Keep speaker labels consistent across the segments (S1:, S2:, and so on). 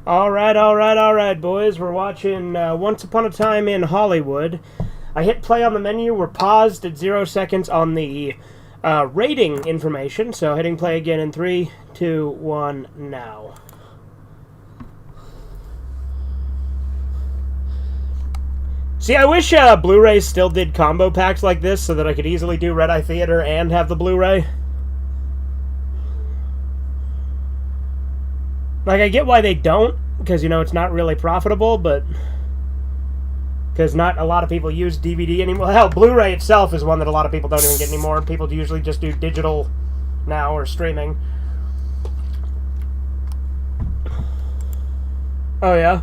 S1: All right, boys. We're watching Once Upon a Time in Hollywood. I hit play on the menu. We're paused at 0 seconds on the rating information. So hitting play again in 3, 2, 1, now. See, I wish Blu-ray still did combo packs like this so that I could easily do Red Eye Theater and have the Blu-ray. Like, I get why they don't, because, you know, it's not really profitable, but... Because not a lot of people use DVD anymore. Hell, Blu-ray itself is one that a lot of people don't even get anymore. People usually just do digital now, or streaming. Oh, yeah?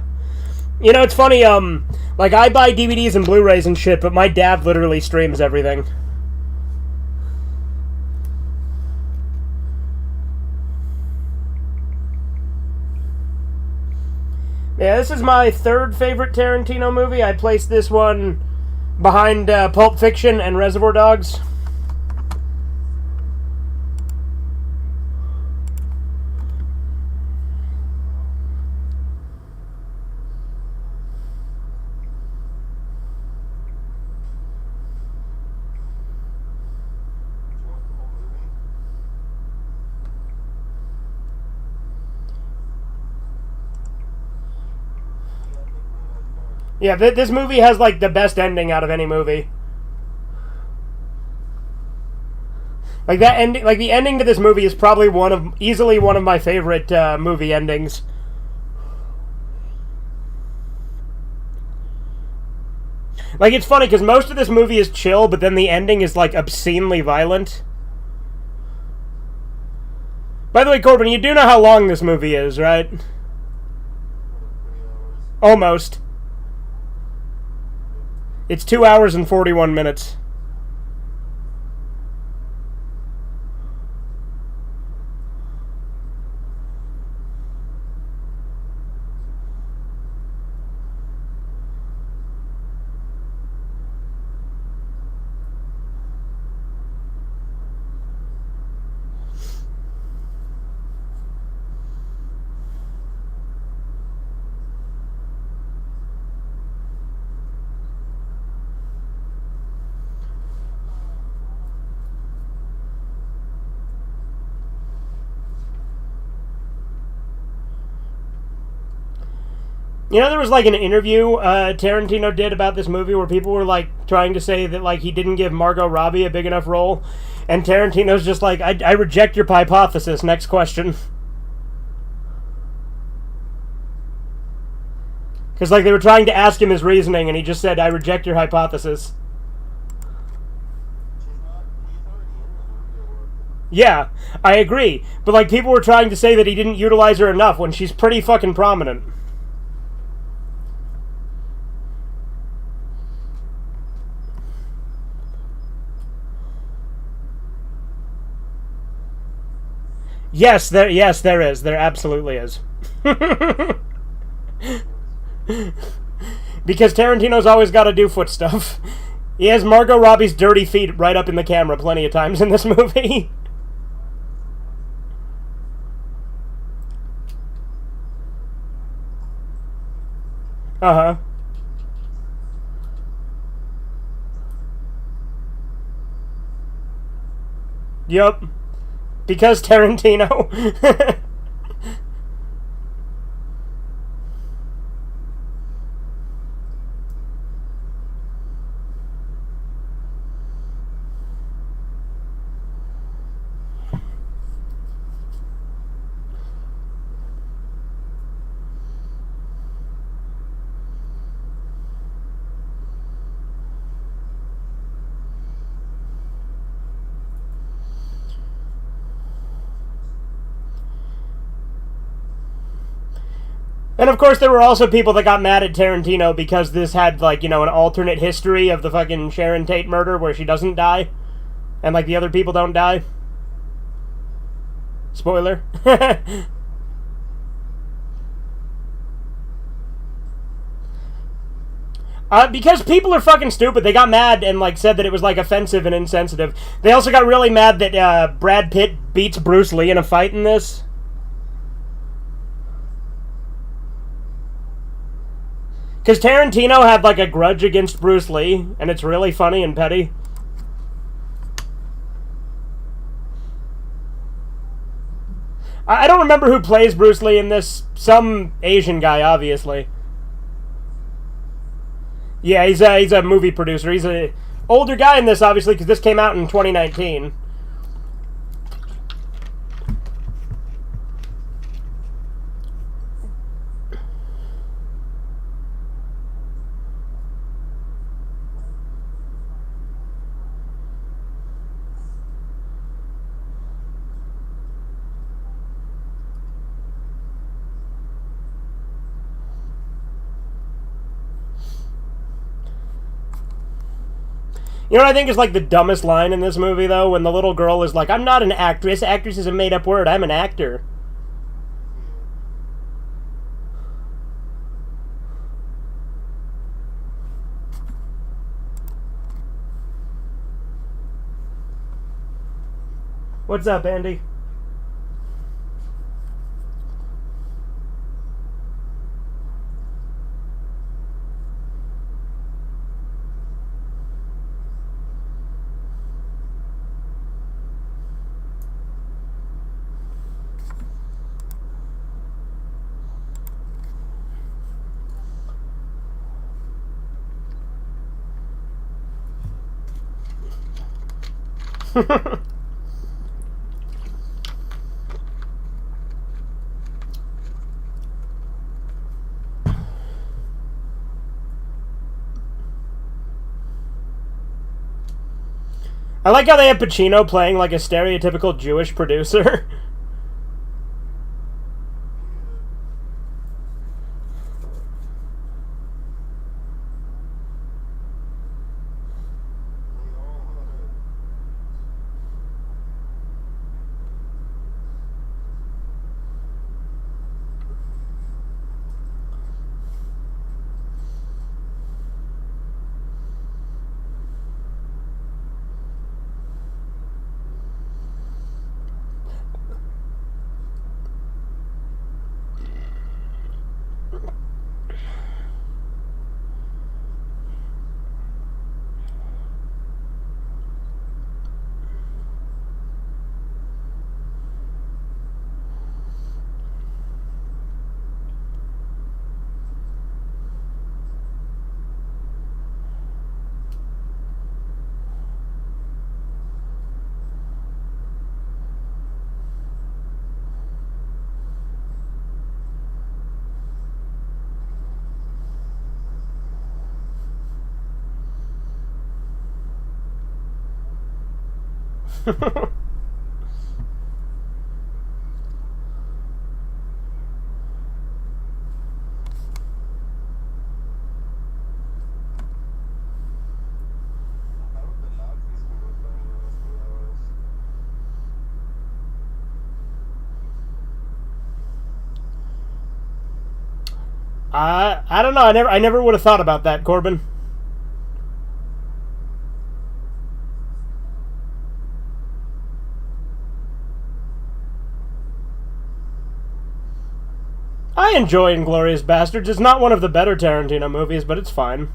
S1: You know, it's funny, like, I buy DVDs and Blu-rays and shit, but my dad literally streams everything. Yeah, this is my third favorite Tarantino movie. I placed this one behind Pulp Fiction and Reservoir Dogs. Yeah, this movie has, like, the best ending out of any movie. Like, that ending, like, the ending to this movie is probably easily one of my favorite movie endings. Like, it's funny, because most of this movie is chill, but then the ending is, like, obscenely violent. By the way, Corbin, you do know how long this movie is, right? Almost. It's 2 hours and 41 minutes. You know, there was, like, an interview Tarantino did about this movie where people were, like, trying to say that, like, he didn't give Margot Robbie a big enough role. And Tarantino's just like, I reject your hypothesis. Next question. Because, like, they were trying to ask him his reasoning, and he just said, I reject your hypothesis. Yeah, I agree. But, like, people were trying to say that he didn't utilize her enough when she's pretty fucking prominent. Yes, there is. There absolutely is. Because Tarantino's always got to do foot stuff. He has Margot Robbie's dirty feet right up in the camera plenty of times in this movie. Uh-huh. Yup. Because Tarantino. And of course, there were also people that got mad at Tarantino because this had, like, you know, an alternate history of the fucking Sharon Tate murder where she doesn't die. And, like, the other people don't die. Spoiler. Because people are fucking stupid. They got mad and, like, said that it was, like, offensive and insensitive. They also got really mad that Brad Pitt beats Bruce Lee in a fight in this. Because Tarantino had like a grudge against Bruce Lee, and it's really funny and petty. I don't remember who plays Bruce Lee in this. Some Asian guy, obviously. Yeah, he's a movie producer. He's a older guy in this, obviously, because this came out in 2019. You know what I think is like the dumbest line in this movie, though? When the little girl is like, I'm not an actress. Actress is a made-up word. I'm an actor. What's up, Andy? I like how they have Pacino playing like a stereotypical Jewish producer. I don't know. I never would have thought about that, Corbin. I enjoy Inglourious Basterds. It's not one of the better Tarantino movies, but it's fine.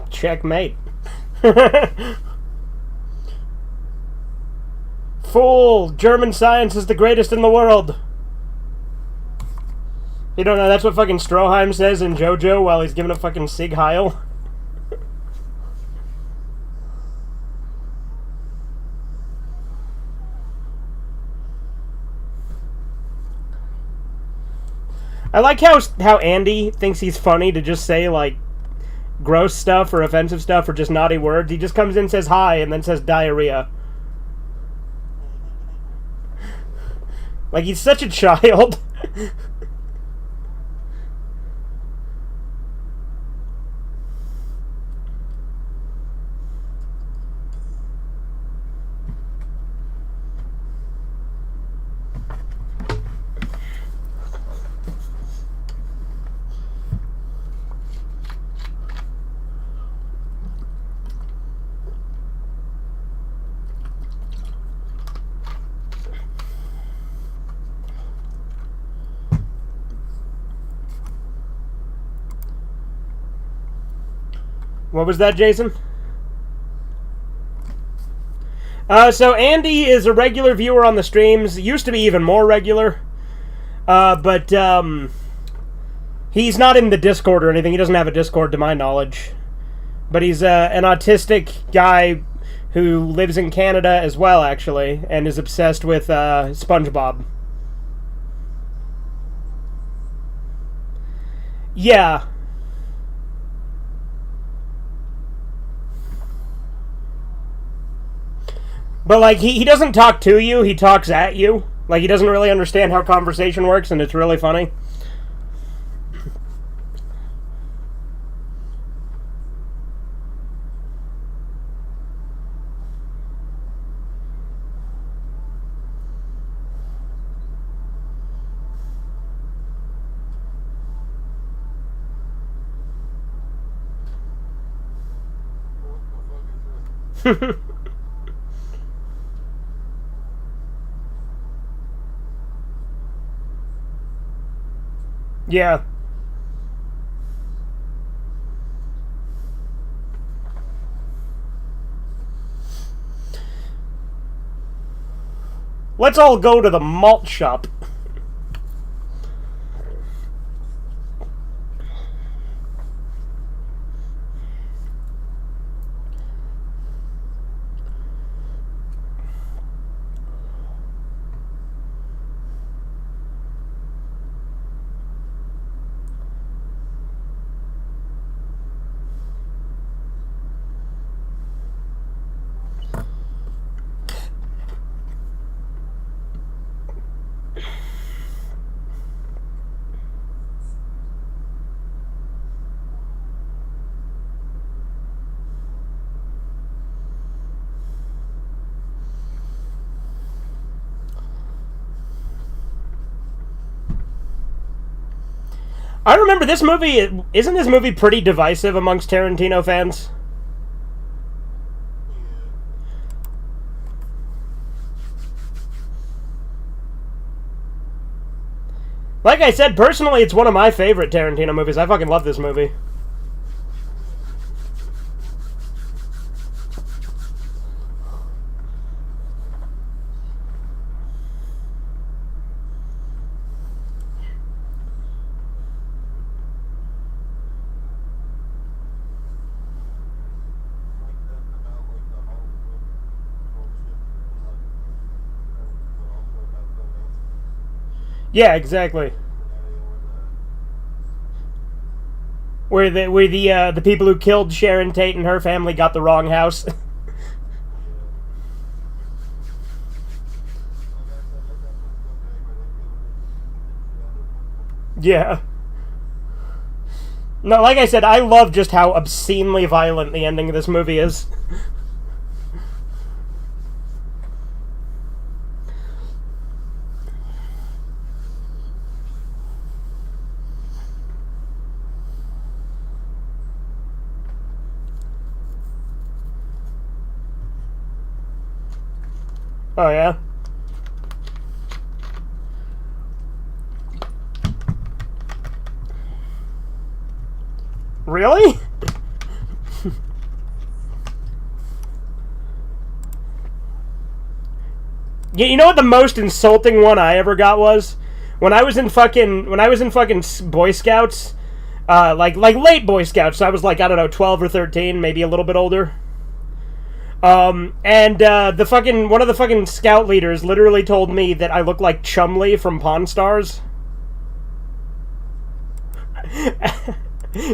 S1: Checkmate. Fool! German science is the greatest in the world. You don't know, that's what fucking Stroheim says in JoJo while he's giving a fucking Sig Heil. I like how Andy thinks he's funny to just say, like, gross stuff or offensive stuff or just naughty words. He just comes in and says hi and then says diarrhea. Like, he's such a child. What was that, Jason? So Andy is a regular viewer on the streams. Used to be even more regular. But he's not in the Discord or anything. He doesn't have a Discord to my knowledge. But he's an autistic guy who lives in Canada as well, actually, and is obsessed with SpongeBob. Yeah. But, like, he doesn't talk to you, he talks at you. Like, he doesn't really understand how conversation works, and it's really funny. Yeah. Let's all go to the malt shop. I remember this movie. Isn't this movie pretty divisive amongst Tarantino fans? Like I said, personally, it's one of my favorite Tarantino movies. I fucking love this movie. Yeah, exactly. Where the people who killed Sharon Tate and her family got the wrong house. Yeah. No, like I said, I love just how obscenely violent the ending of this movie is. Oh, yeah? Really? Yeah, you know what the most insulting one I ever got was? When I was in fucking Boy Scouts, like late Boy Scouts, so I was like, I don't know, 12 or 13, maybe a little bit older. And the fucking one of the fucking scout leaders literally told me that I look like Chumley from Pawn Stars.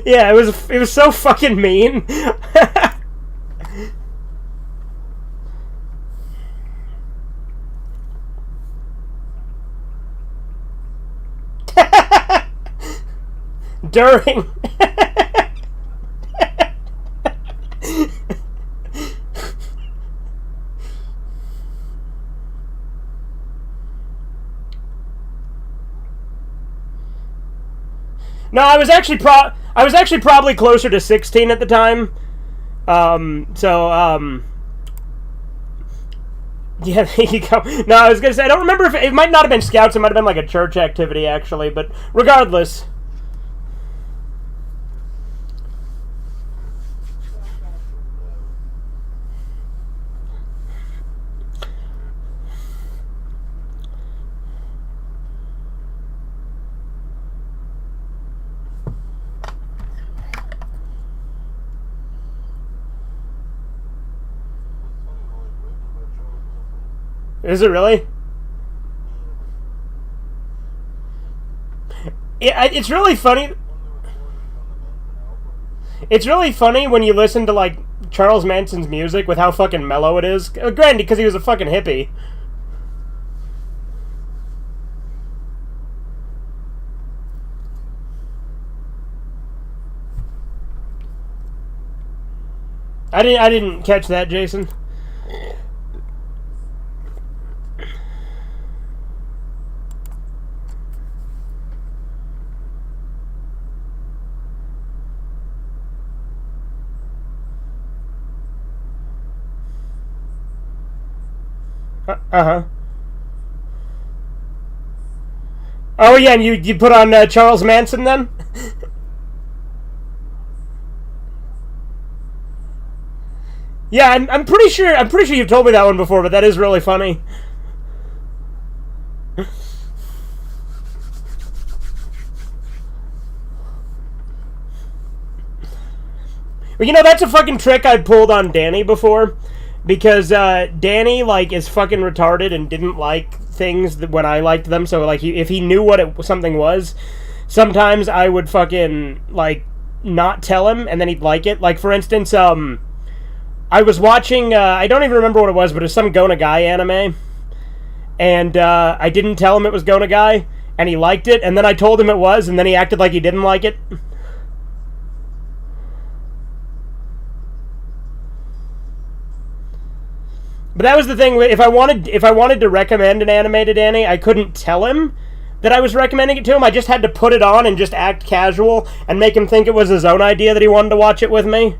S1: Yeah, it was so fucking mean. During. No, I was actually probably closer to 16 at the time. Yeah, there you go. No, I was gonna say I don't remember if it might not have been scouts. It might have been like a church activity actually, but regardless. Is it really? Yeah, it's really funny. It's really funny when you listen to like Charles Manson's music with how fucking mellow it is. Granted, because he was a fucking hippie. I didn't catch that, Jason. Uh-huh. Oh yeah, and you put on Charles Manson then? Yeah, I'm pretty sure you've told me that one before, but that is really funny. Well, you know, that's a fucking trick I pulled on Danny before, because Danny like is fucking retarded and didn't like things when I liked them. So like, if he knew what something was, sometimes I would fucking like not tell him, and then he'd like it. Like for instance, I was watching, I don't even remember what it was, but it was some Go Nagai anime. And I didn't tell him it was Go Nagai, and he liked it, and then I told him it was, and then he acted like he didn't like it. But that was the thing, if I wanted to recommend an anime to Danny, I couldn't tell him that I was recommending it to him. I just had to put it on and just act casual and make him think it was his own idea that he wanted to watch it with me.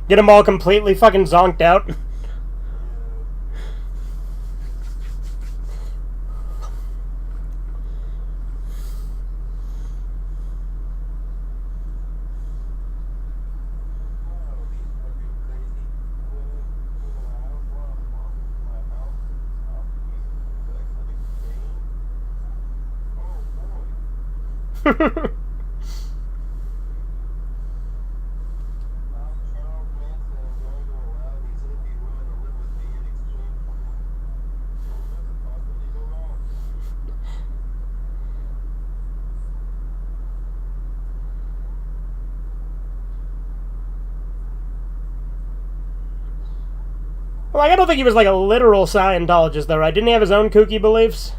S1: Get them all completely fucking zonked out. Like, I don't think he was like a literal Scientologist, though, right? Didn't he have his own kooky beliefs?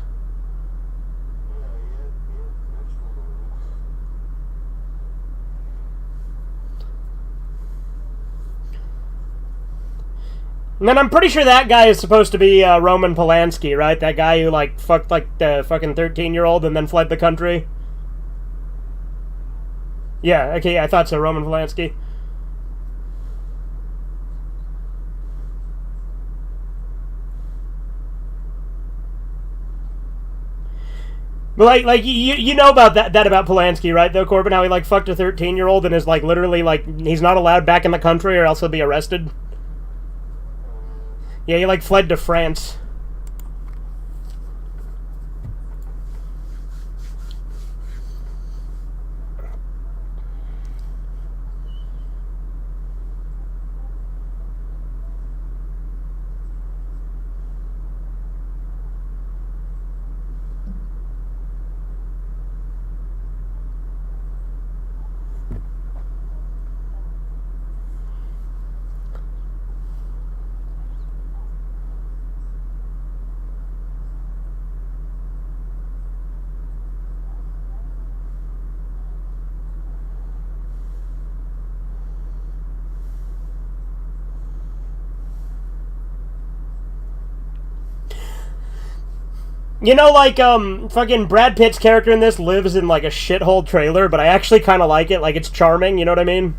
S1: And then I'm pretty sure that guy is supposed to be Roman Polanski, right? That guy who, like, fucked, like, the fucking 13-year-old and then fled the country. Yeah, okay, I thought so, Roman Polanski. But like you know about that about Polanski, right? Though, Corbin, how he like fucked a 13-year-old and is like literally like he's not allowed back in the country or else he'll be arrested. Yeah, he like fled to France. You know, like, fucking Brad Pitt's character in this lives in, like, a shithole trailer, but I actually kind of like it. Like, it's charming, you know what I mean?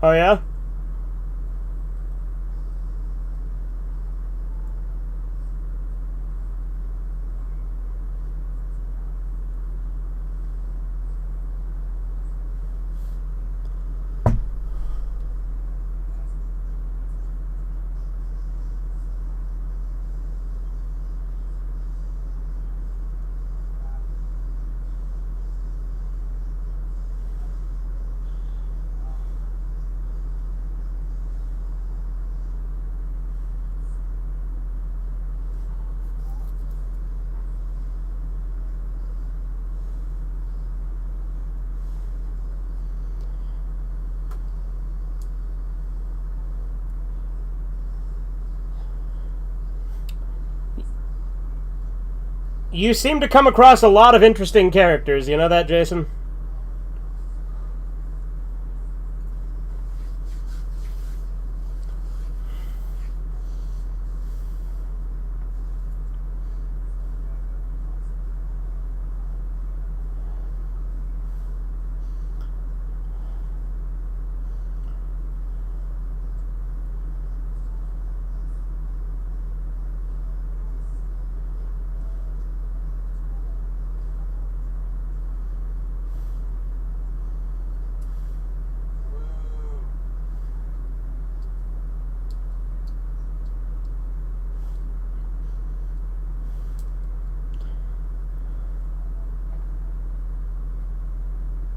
S1: Oh, yeah? You seem to come across a lot of interesting characters, you know that, Jason?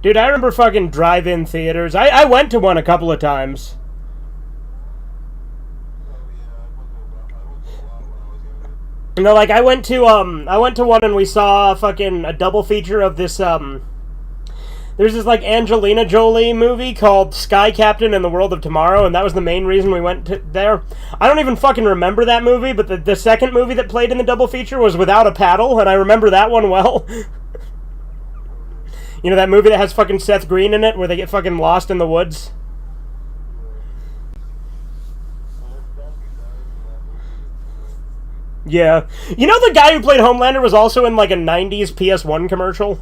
S1: Dude, I remember fucking drive-in theaters. I went to one a couple of times. No, like I went to one and we saw fucking a double feature of this there's this like Angelina Jolie movie called Sky Captain and the World of Tomorrow, and that was the main reason we went there. I don't even fucking remember that movie, but the second movie that played in the double feature was Without a Paddle, and I remember that one well. You know that movie that has fucking Seth Green in it where they get fucking lost in the woods? Yeah. You know the guy who played Homelander was also in like a 90s PS1 commercial?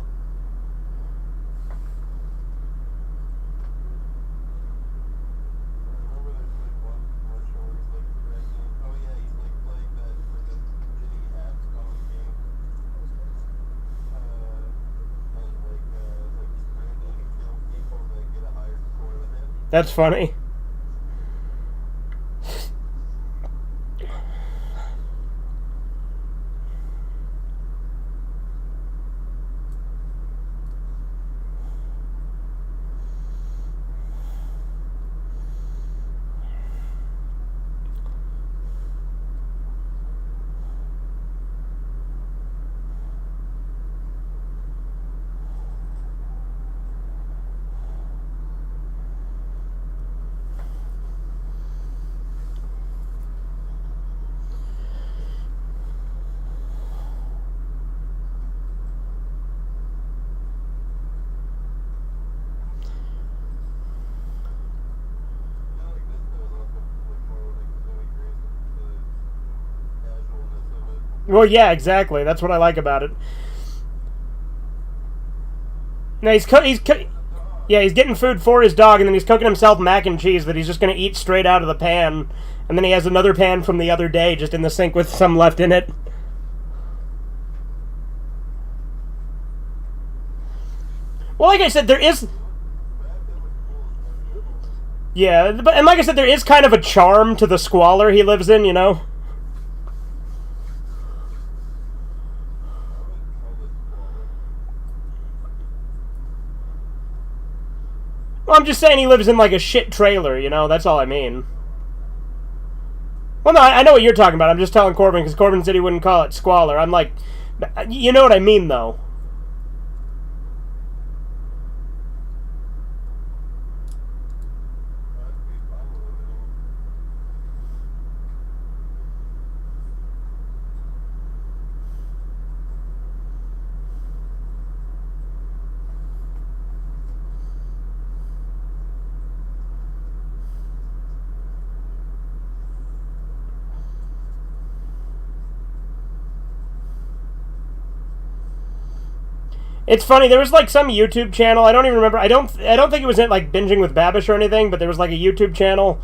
S1: That's funny. Well, yeah, exactly. That's what I like about it. Now yeah, he's getting food for his dog, and then he's cooking himself mac and cheese that he's just gonna eat straight out of the pan, and then he has another pan from the other day just in the sink with some left in it. Well, like I said, there is. Yeah, but and like I said, there is kind of a charm to the squalor he lives in, you know. Well, I'm just saying he lives in like a shit trailer, you know. That's all I mean. Well, no, I know what you're talking about. I'm just telling Corbin because Corbin said he wouldn't call it squalor. I'm like, you know what I mean, though. It's funny. There was like some YouTube channel. I don't even remember. I don't think it was in like Binging with Babish or anything. But there was like a YouTube channel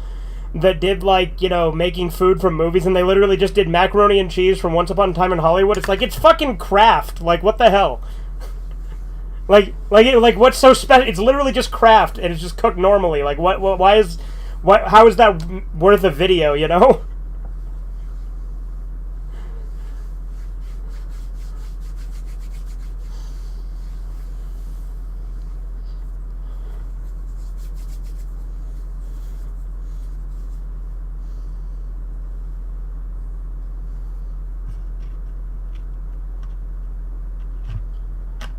S1: that did like, you know, making food from movies, and they literally just did macaroni and cheese from Once Upon a Time in Hollywood. It's like, it's fucking Kraft. Like, what the hell? like what's so special? It's literally just Kraft, and it's just cooked normally. Like, how is that worth a video? You know?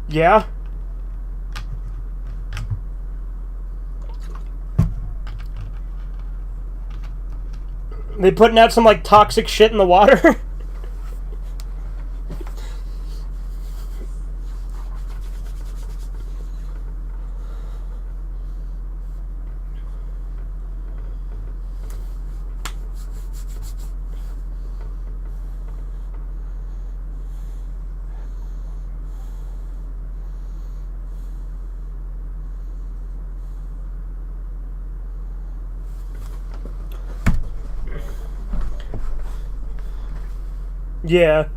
S1: Yeah. They putting out some like toxic shit in the water. Yeah.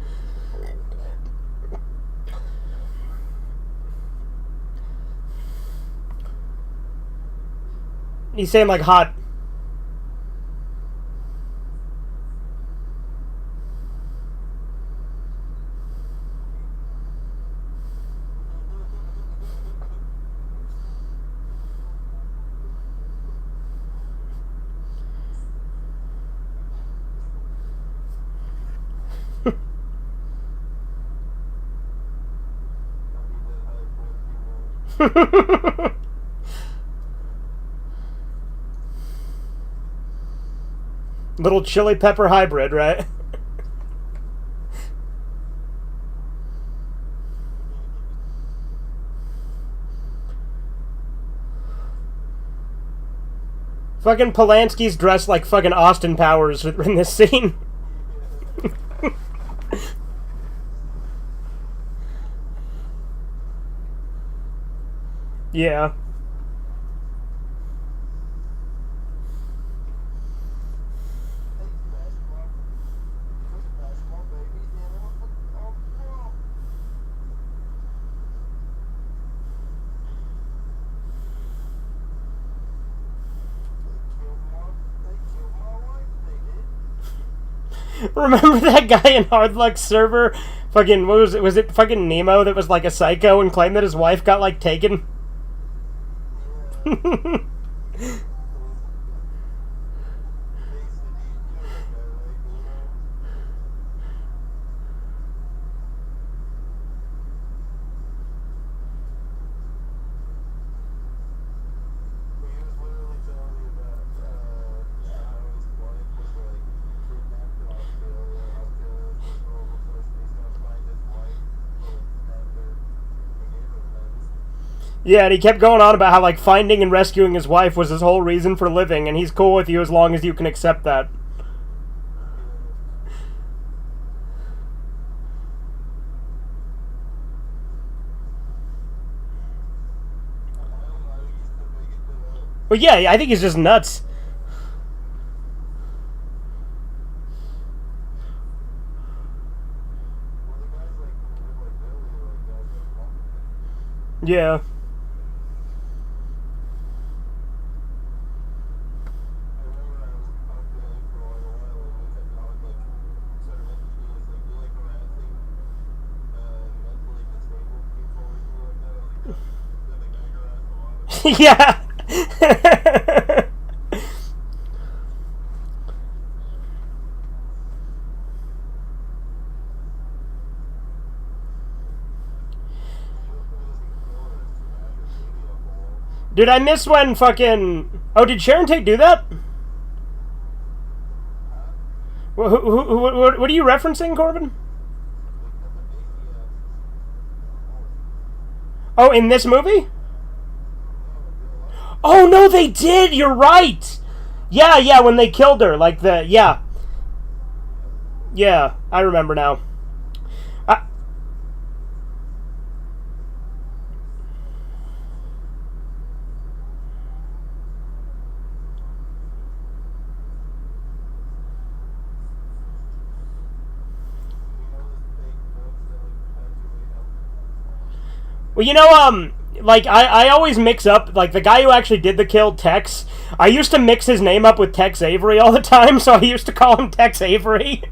S1: He's saying like hot. Little chili pepper hybrid, right? Fucking Polanski's dressed like fucking Austin Powers in this scene. Yeah. Remember that guy in Hard Luck Server? Fucking, what was it? Was it fucking Nemo that was like a psycho and claimed that his wife got like taken? Yeah, and he kept going on about how, like, finding and rescuing his wife was his whole reason for living, and he's cool with you as long as you can accept that. Well, yeah, I think he's just nuts. Yeah. Yeah. Dude, I miss when fucking... Oh, did Sharon Tate do that? What are you referencing, Corbin? Oh, in this movie? Oh, no, they did! You're right! Yeah, when they killed her. Like the... Yeah. Yeah, I remember now. Well, like, I always mix up, like, the guy who actually did the kill, Tex. I used to mix his name up with Tex Avery all the time, so I used to call him Tex Avery.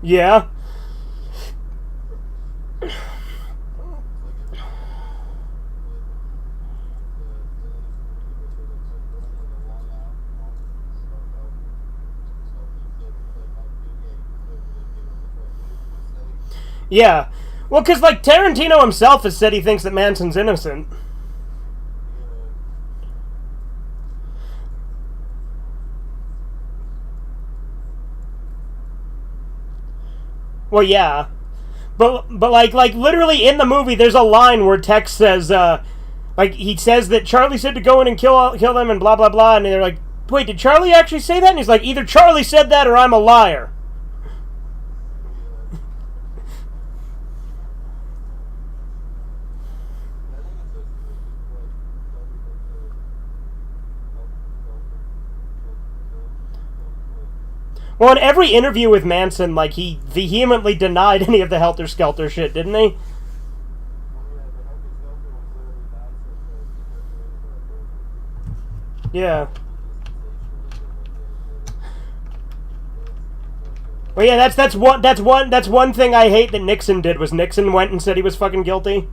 S1: Yeah. Yeah. Well, because, like, Tarantino himself has said he thinks that Manson's innocent. Well, yeah. But like literally in the movie, there's a line where Tex says, like, he says that Charlie said to go in and kill them and blah, blah, blah. And they're like, wait, did Charlie actually say that? And he's like, either Charlie said that or I'm a liar. Well, in every interview with Manson, like, he vehemently denied any of the Helter Skelter shit, didn't he? Yeah. Well, yeah, that's one thing I hate that Nixon did, was Nixon went and said he was fucking guilty.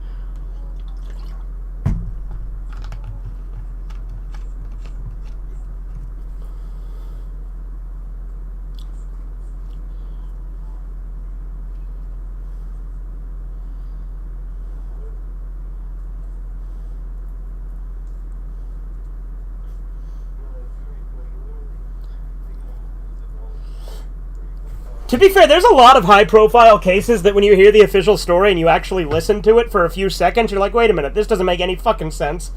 S1: To be fair, there's a lot of high-profile cases that when you hear the official story and you actually listen to it for a few seconds, you're like, wait a minute, this doesn't make any fucking sense.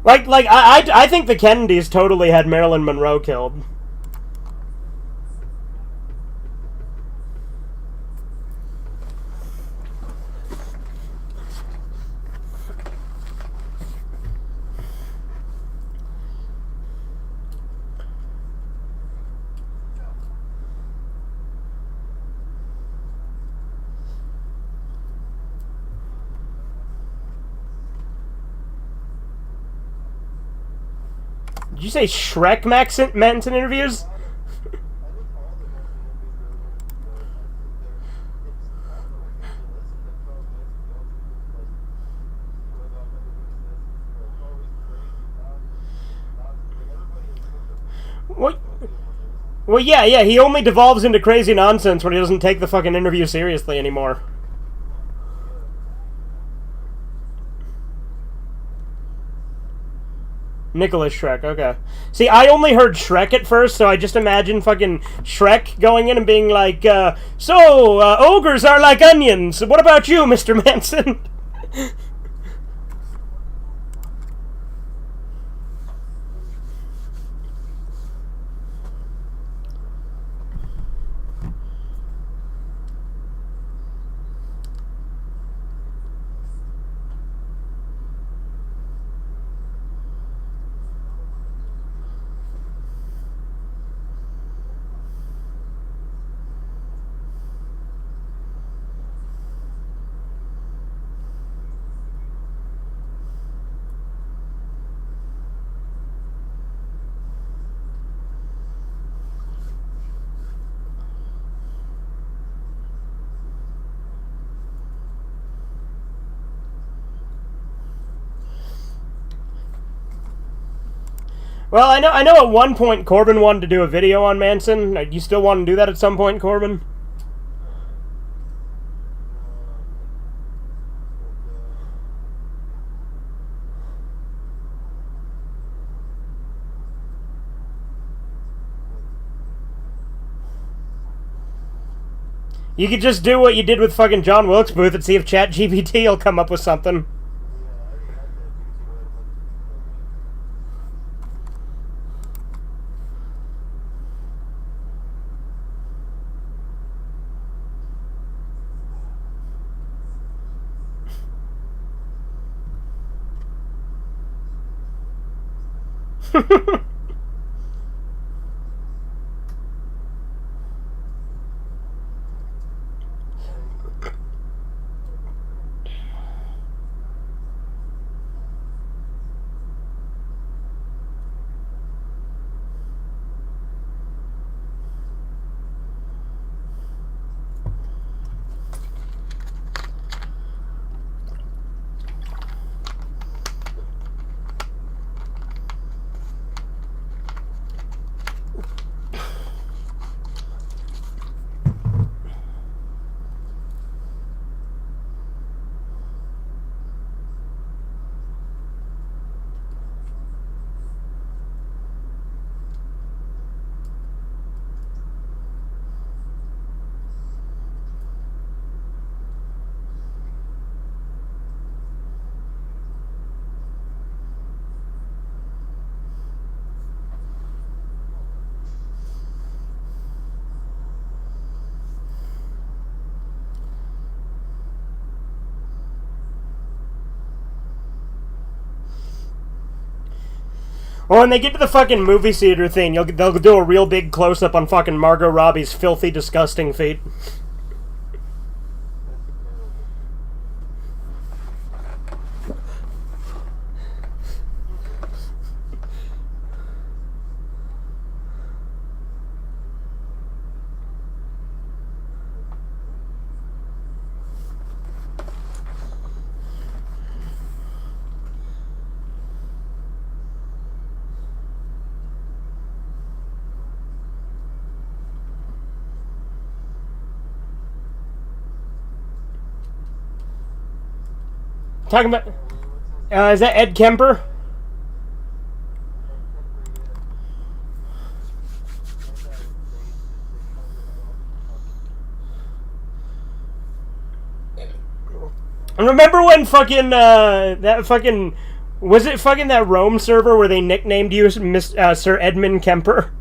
S1: I think the Kennedys totally had Marilyn Monroe killed. Did you say Shrek Manson interviews? What? Well, yeah, he only devolves into crazy nonsense when he doesn't take the fucking interview seriously anymore. Nicholas Shrek, okay. See, I only heard Shrek at first, so I just imagine fucking Shrek going in and being like, ogres are like onions. What about you, Mr. Manson? Well, I know at one point Corbin wanted to do a video on Manson. You still want to do that at some point, Corbin? You could just do what you did with fucking John Wilkes Booth and see if ChatGPT will come up with something. Well, when they get to the fucking movie theater thing, they'll do a real big close-up on fucking Margot Robbie's filthy, disgusting feet. Talking about... is that Ed Kemper? Remember when fucking, that fucking... Was it fucking that Rome server where they nicknamed you Sir Edmund Kemper?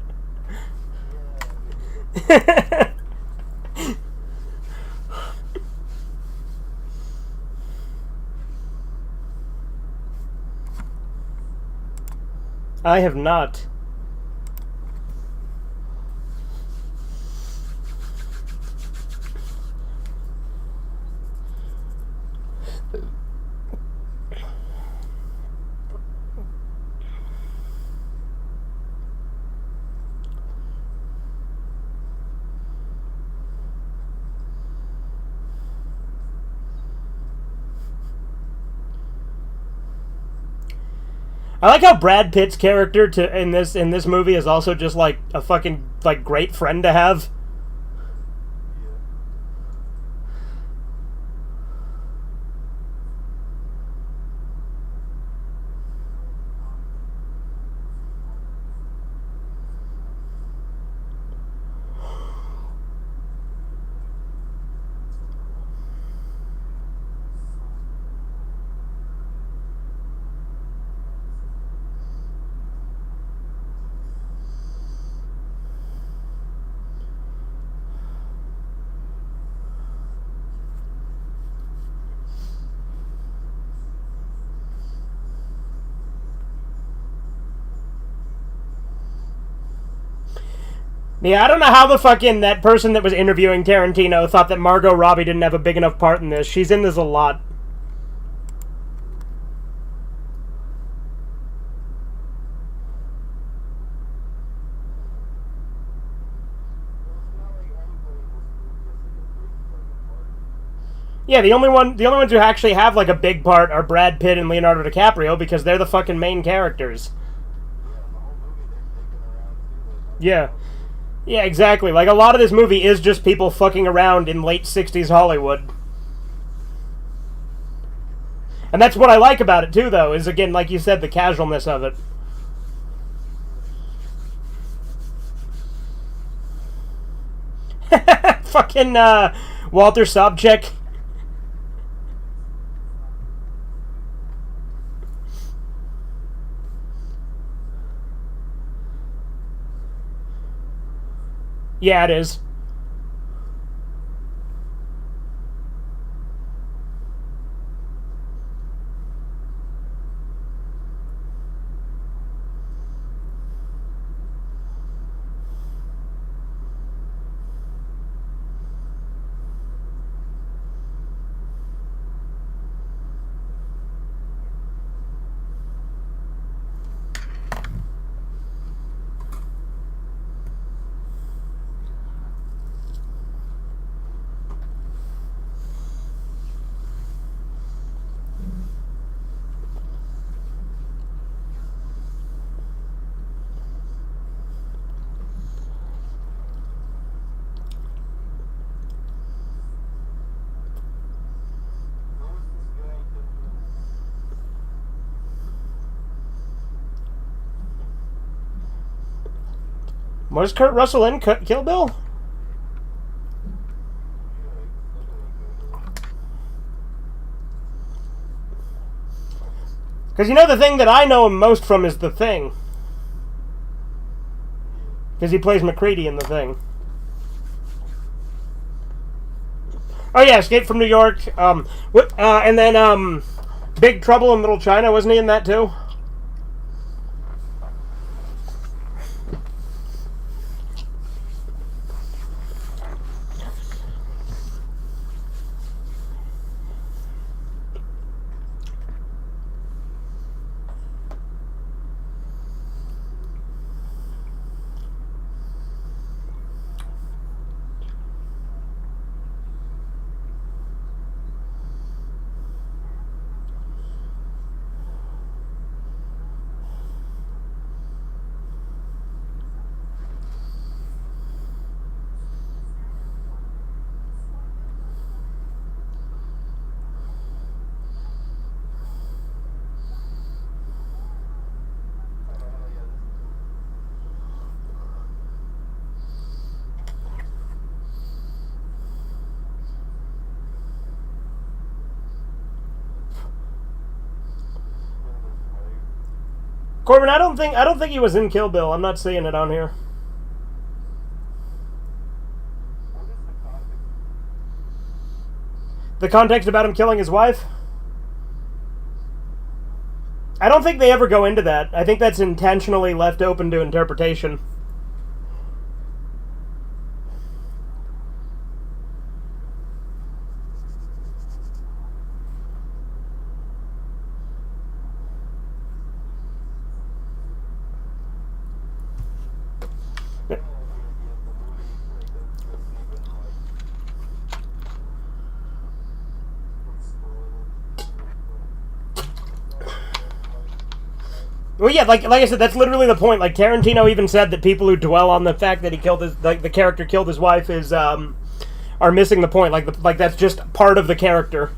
S1: I have not. I like how Brad Pitt's character in this movie is also just like a fucking like great friend to have. Yeah, I don't know how the fucking that person that was interviewing Tarantino thought that Margot Robbie didn't have a big enough part in this. She's in this a lot. Yeah, the only ones who actually have like a big part are Brad Pitt and Leonardo DiCaprio because they're the fucking main characters. Yeah. Yeah, exactly. Like, a lot of this movie is just people fucking around in late 60s Hollywood. And that's what I like about it, too, though, is, again, like you said, the casualness of it. Fucking, Walter Sobchak. Yeah, it is. Was Kurt Russell in Kill Bill? Because, you know, the thing that I know him most from is The Thing. Because he plays MacReady in The Thing. Oh, yeah, Escape from New York. And then, Big Trouble in Little China, wasn't he in that, too? Corbin, I don't think he was in Kill Bill. I'm not seeing it on here. The context about him killing his wife? I don't think they ever go into that. I think that's intentionally left open to interpretation. Well, yeah, like I said, that's literally the point. Like, Tarantino even said that people who dwell on the fact that he killed his, like, the character killed his wife is, are missing the point. Like that's just part of the character.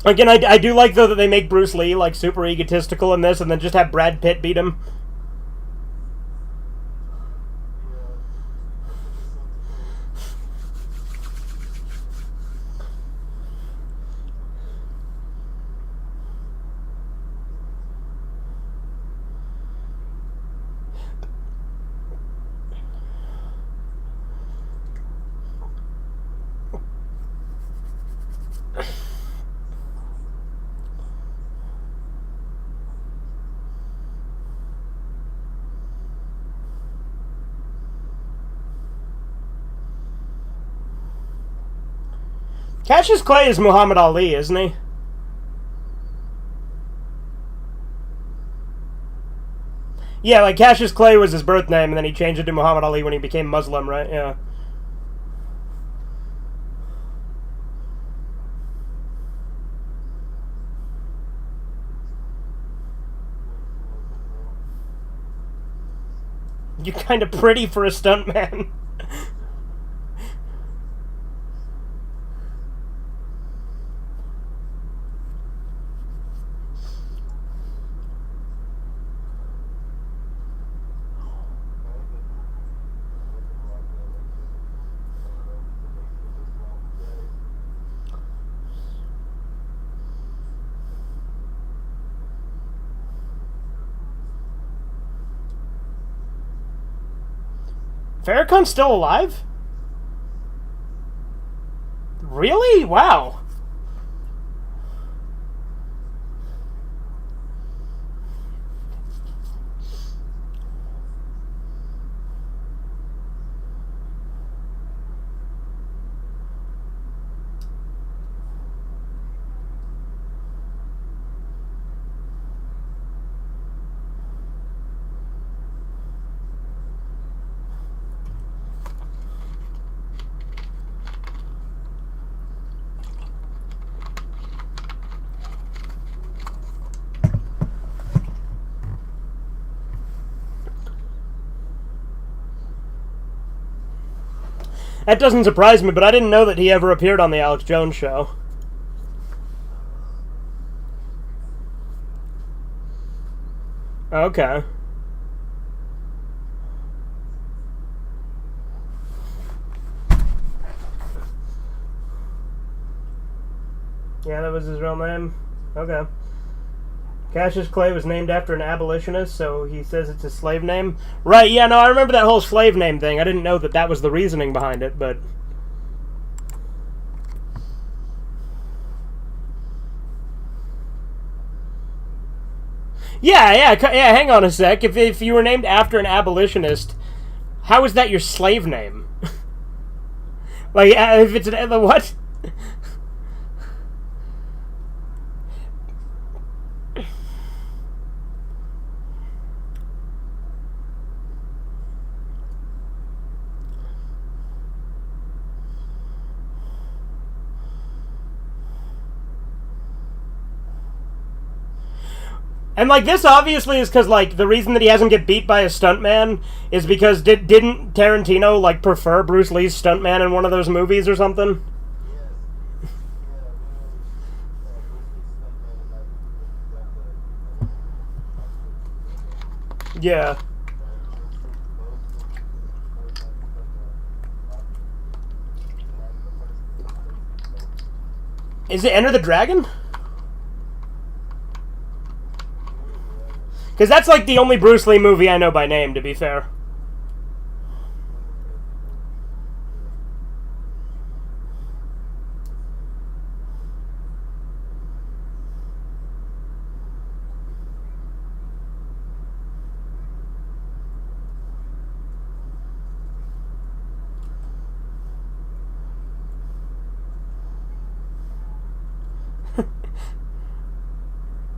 S1: Again, I do like, though, that they make Bruce Lee, like, super egotistical in this, and then just have Brad Pitt beat him. Cassius Clay is Muhammad Ali, isn't he? Yeah, like, Cassius Clay was his birth name, and then he changed it to Muhammad Ali when he became Muslim, right? Yeah. You're kind of pretty for a stuntman. Farrakhan's still alive? Really? Wow. That doesn't surprise me, but I didn't know that he ever appeared on the Alex Jones show. Okay. Yeah, that was his real name? Okay. Cassius Clay was named after an abolitionist, so he says it's his slave name. Right, yeah, no, I remember that whole slave name thing. I didn't know that that was the reasoning behind it, but... Yeah, hang on a sec. If you were named after an abolitionist, how is that your slave name? Like, if it's an... What? And, like, this obviously is because, like, the reason that he hasn't get beat by a stuntman is because didn't Tarantino, like, prefer Bruce Lee's stuntman in one of those movies or something? Yeah. Is it Enter the Dragon? Because that's, like, the only Bruce Lee movie I know by name, to be fair.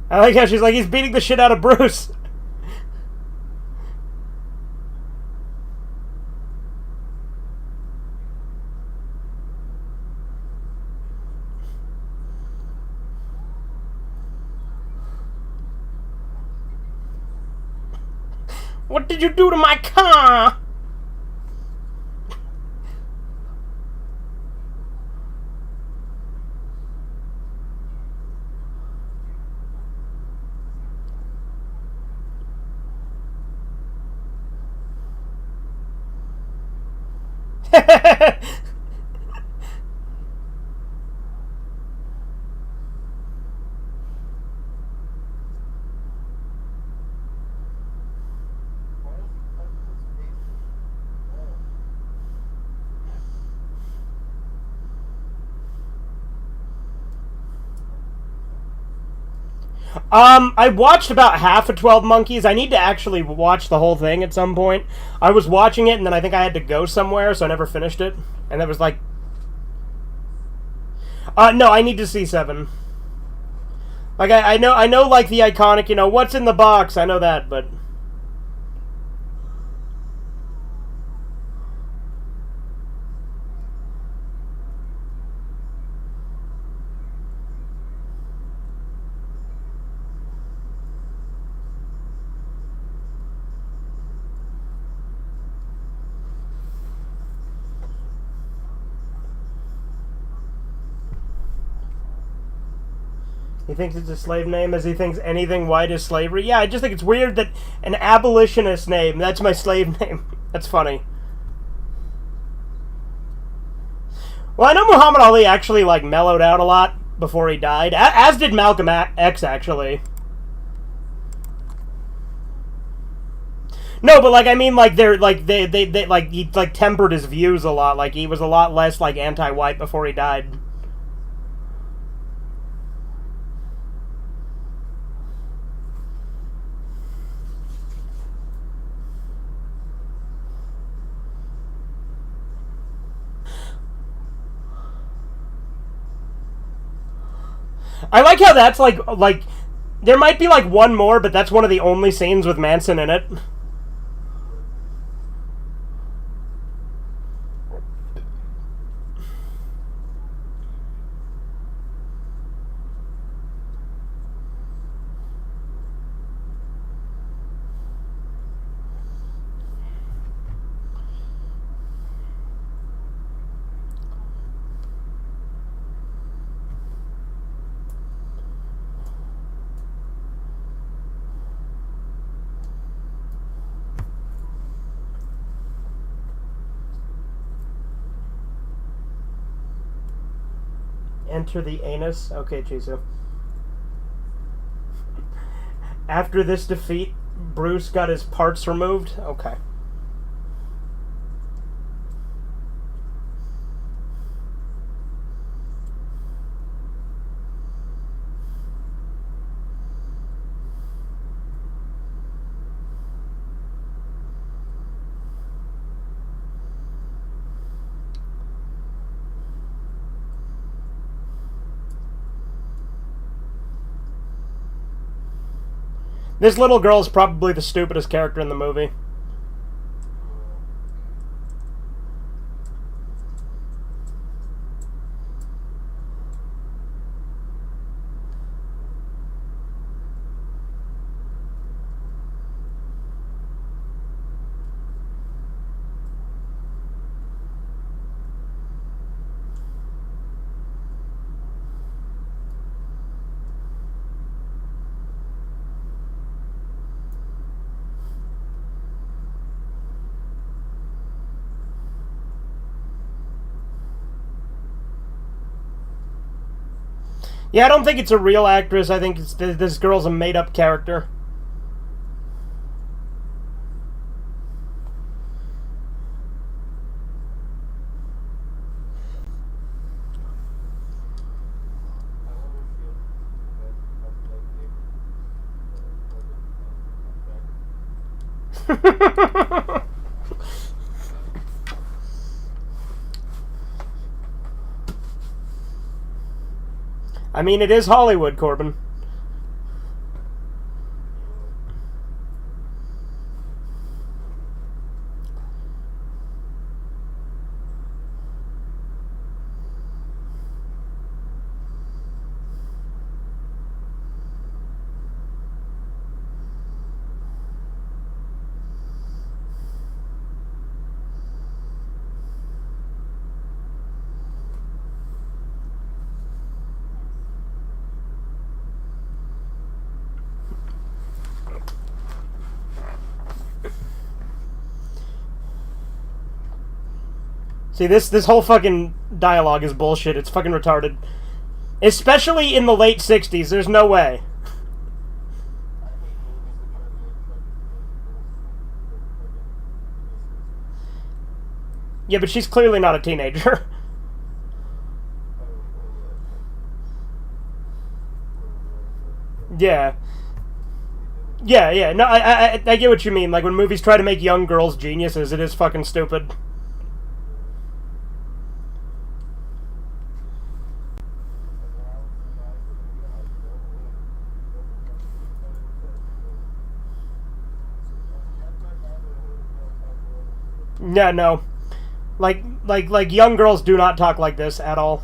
S1: I like how she's like, he's beating the shit out of Bruce. What did you do to my car? I watched about half of 12 Monkeys. I need to actually watch the whole thing at some point. I was watching it, and then I think I had to go somewhere, so I never finished it. And that was like... no, I need to see 7. Like, I know, like, the iconic, you know, what's in the box? I know that, but... He thinks it's a slave name as he thinks anything white is slavery. Yeah, I just think it's weird that an abolitionist name, that's my slave name. That's funny. Well, I know Muhammad Ali actually, like, mellowed out a lot before he died, as did Malcolm X, actually. No, but, like, I mean, like, they're, like, they like, he, like, tempered his views a lot. Like, he was a lot less, like, anti-white before he died. I like how that's, like, there might be, like, one more, but that's one of the only scenes with Manson in it. Enter the anus. Okay, Chisu. After this defeat, Bruce got his parts removed? Okay. This little girl is probably the stupidest character in the movie. Yeah, I don't think it's a real actress. I think this girl's a made-up character. I mean, it is Hollywood, Corbin. See, this whole fucking dialogue is bullshit. It's fucking retarded. Especially in the late 60s. There's no way. Yeah, but she's clearly not a teenager. Yeah. Yeah. No, I get what you mean. Like, when movies try to make young girls geniuses, it is fucking stupid. Yeah, no. Like young girls do not talk like this at all.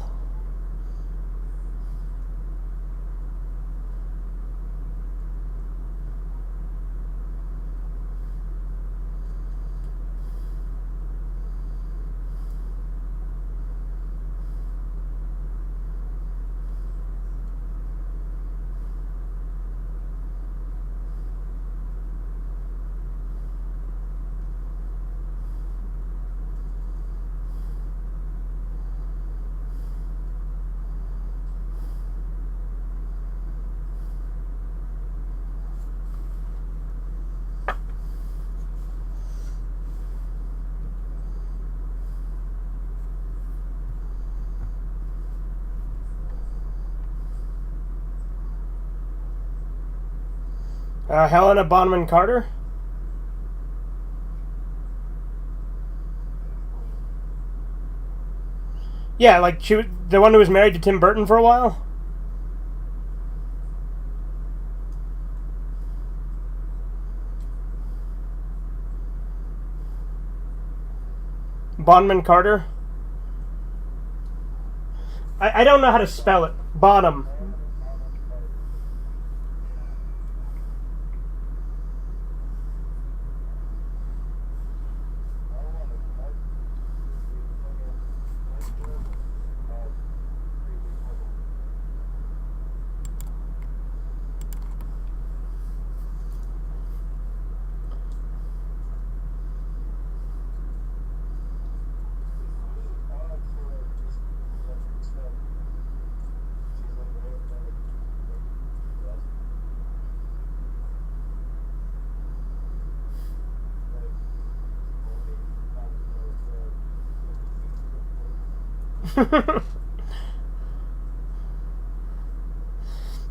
S1: Helena Bonham Carter. Yeah, like the one who was married to Tim Burton for a while. Bonham Carter. I don't know how to spell it. Bonham.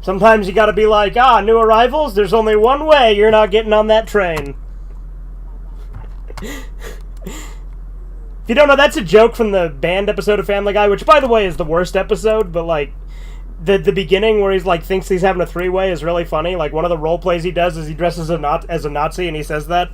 S1: Sometimes you gotta be like, new arrivals, there's only one way, you're not getting on that train. If you don't know, that's a joke from the band episode of Family Guy, which, by the way, is the worst episode, but, like, the beginning where he's, like, thinks he's having a three-way is really funny. Like, one of the role plays he does is he dresses as a Nazi, and he says that.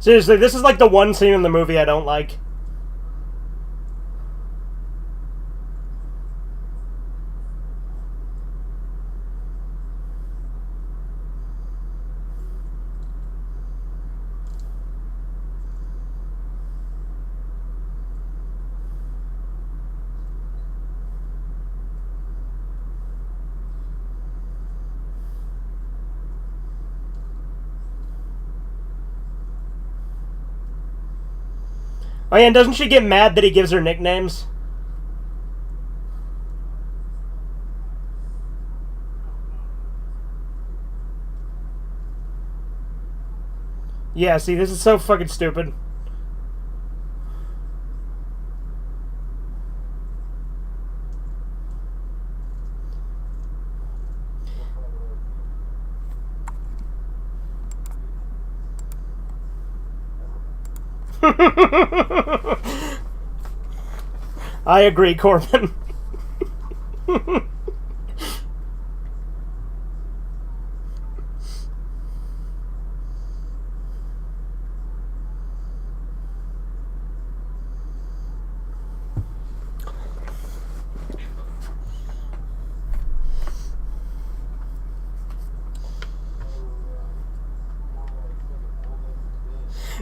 S1: Seriously, this is like the one scene in the movie I don't like. Oh yeah, and doesn't she get mad that he gives her nicknames? Yeah, see, this is so fucking stupid. I agree, Corbin.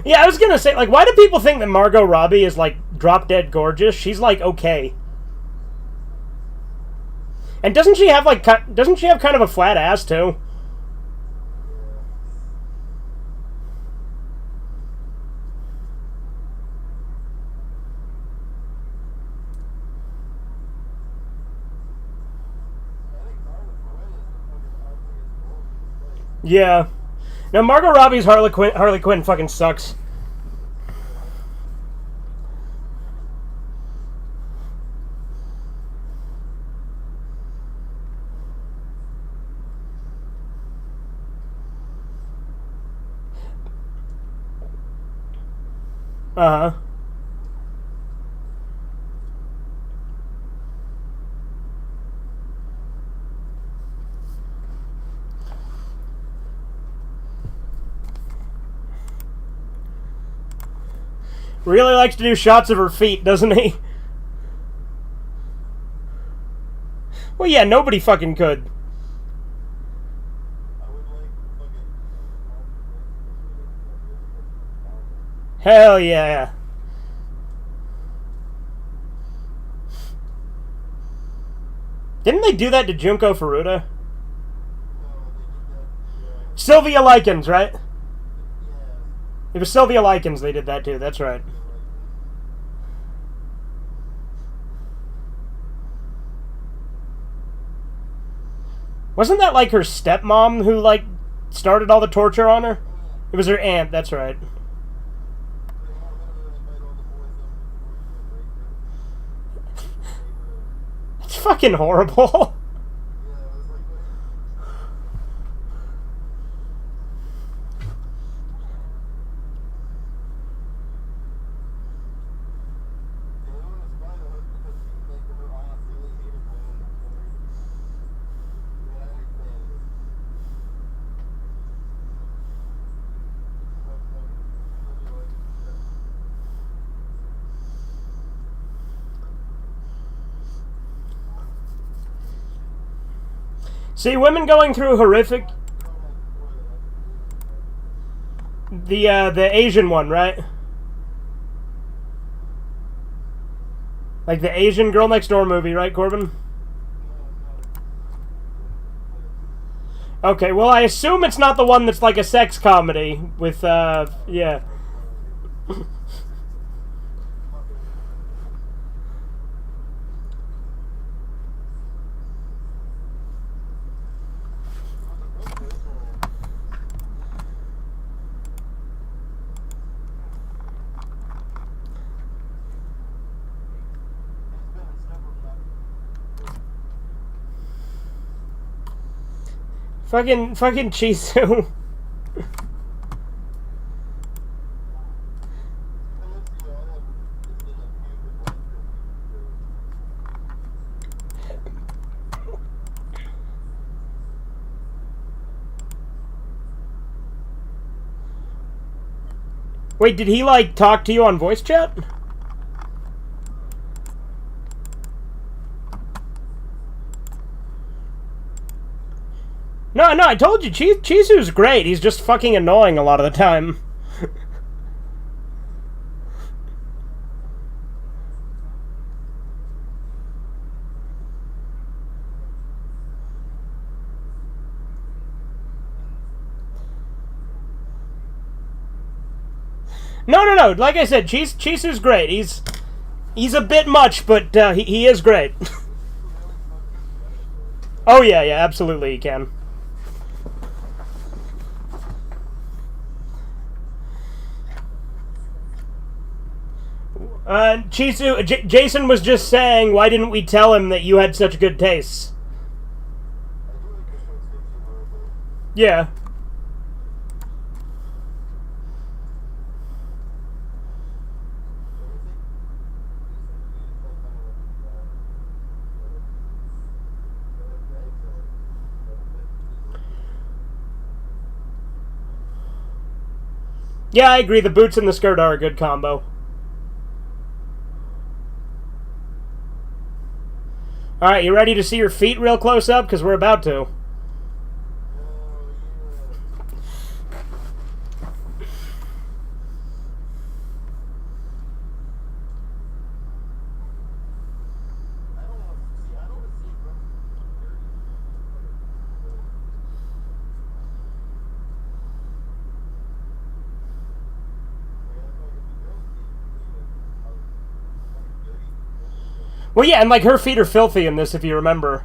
S1: Yeah, I was gonna say, like, why do people think that Margot Robbie is, like, drop-dead gorgeous? She's, like, okay. And doesn't she have, like, doesn't she have kind of a flat ass, too? Yeah. Now, Margot Robbie's Harley Quinn fucking sucks. Uh-huh. Really likes to do shots of her feet, doesn't he? Well, yeah, nobody fucking could. Hell yeah. Didn't they do that to Junko Furuta? Sylvia Likens, right? It was Sylvia Likens they did that to, that's right. Wasn't that like her stepmom who like started all the torture on her? It was her aunt, that's right. It's fucking horrible. See, women going through horrific... The Asian one, right? Like the Asian Girl Next Door movie, right, Corbin? Okay, well, I assume it's not the one that's like a sex comedy with, yeah. Fucking Chisu. Wait, did he, like, talk to you on voice chat? No, I told you, Chisu's great. He's just fucking annoying a lot of the time. No. Like I said, Chisu's great. He's a bit much, but he is great. Oh yeah, absolutely he can. Chisu, Jason was just saying, why didn't we tell him that you had such good tastes? Yeah. Yeah, I agree. The boots and the skirt are a good combo. Alright, you ready to see your feet real close up? Because we're about to. Well, yeah, and like her feet are filthy in this, if you remember.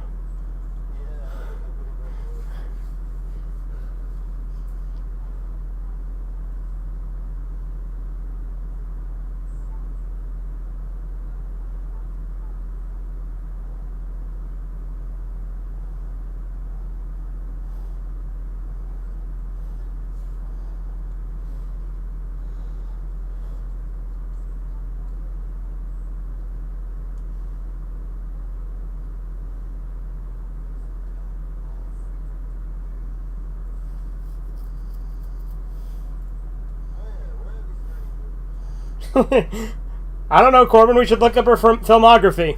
S1: I don't know, Corbin. We should look up her filmography.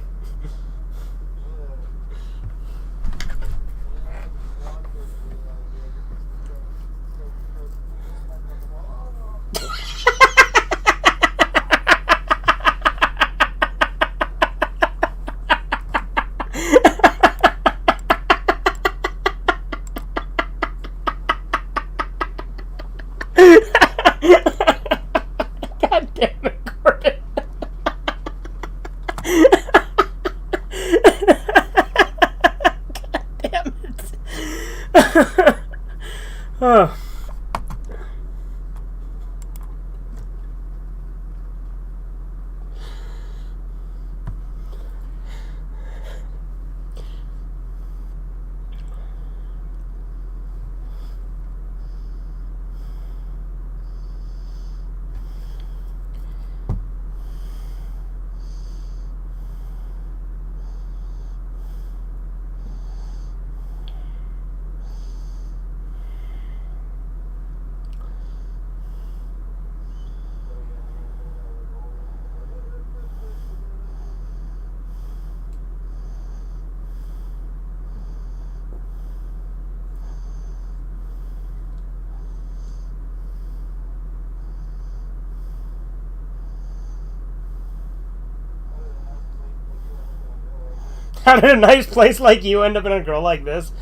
S1: How did a nice place like you end up in a girl like this?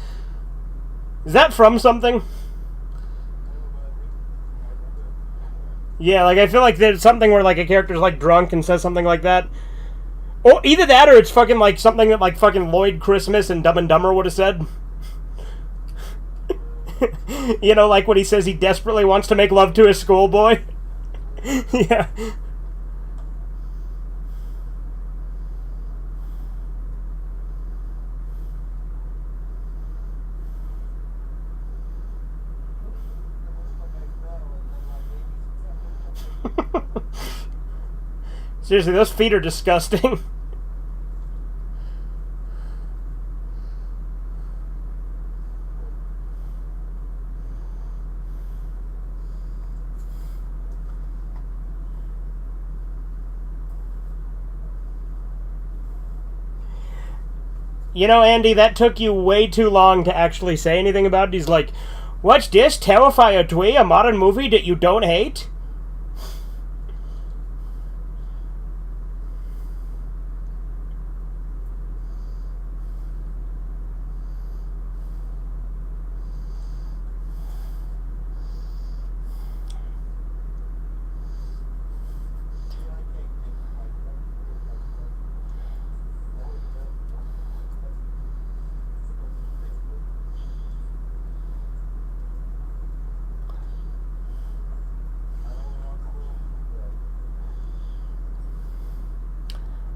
S1: Is that from something? Yeah, like I feel like there's something where like a character's like drunk and says something like that. Or either that or it's fucking like something that like fucking Lloyd Christmas and Dumb and Dumber would have said. You know, like when he says he desperately wants to make love to his schoolboy. Yeah. Seriously, those feet are disgusting. You know, Andy, that took you way too long to actually say anything about it. He's like, "What's this? Terrifier 2, a modern movie that you don't hate?"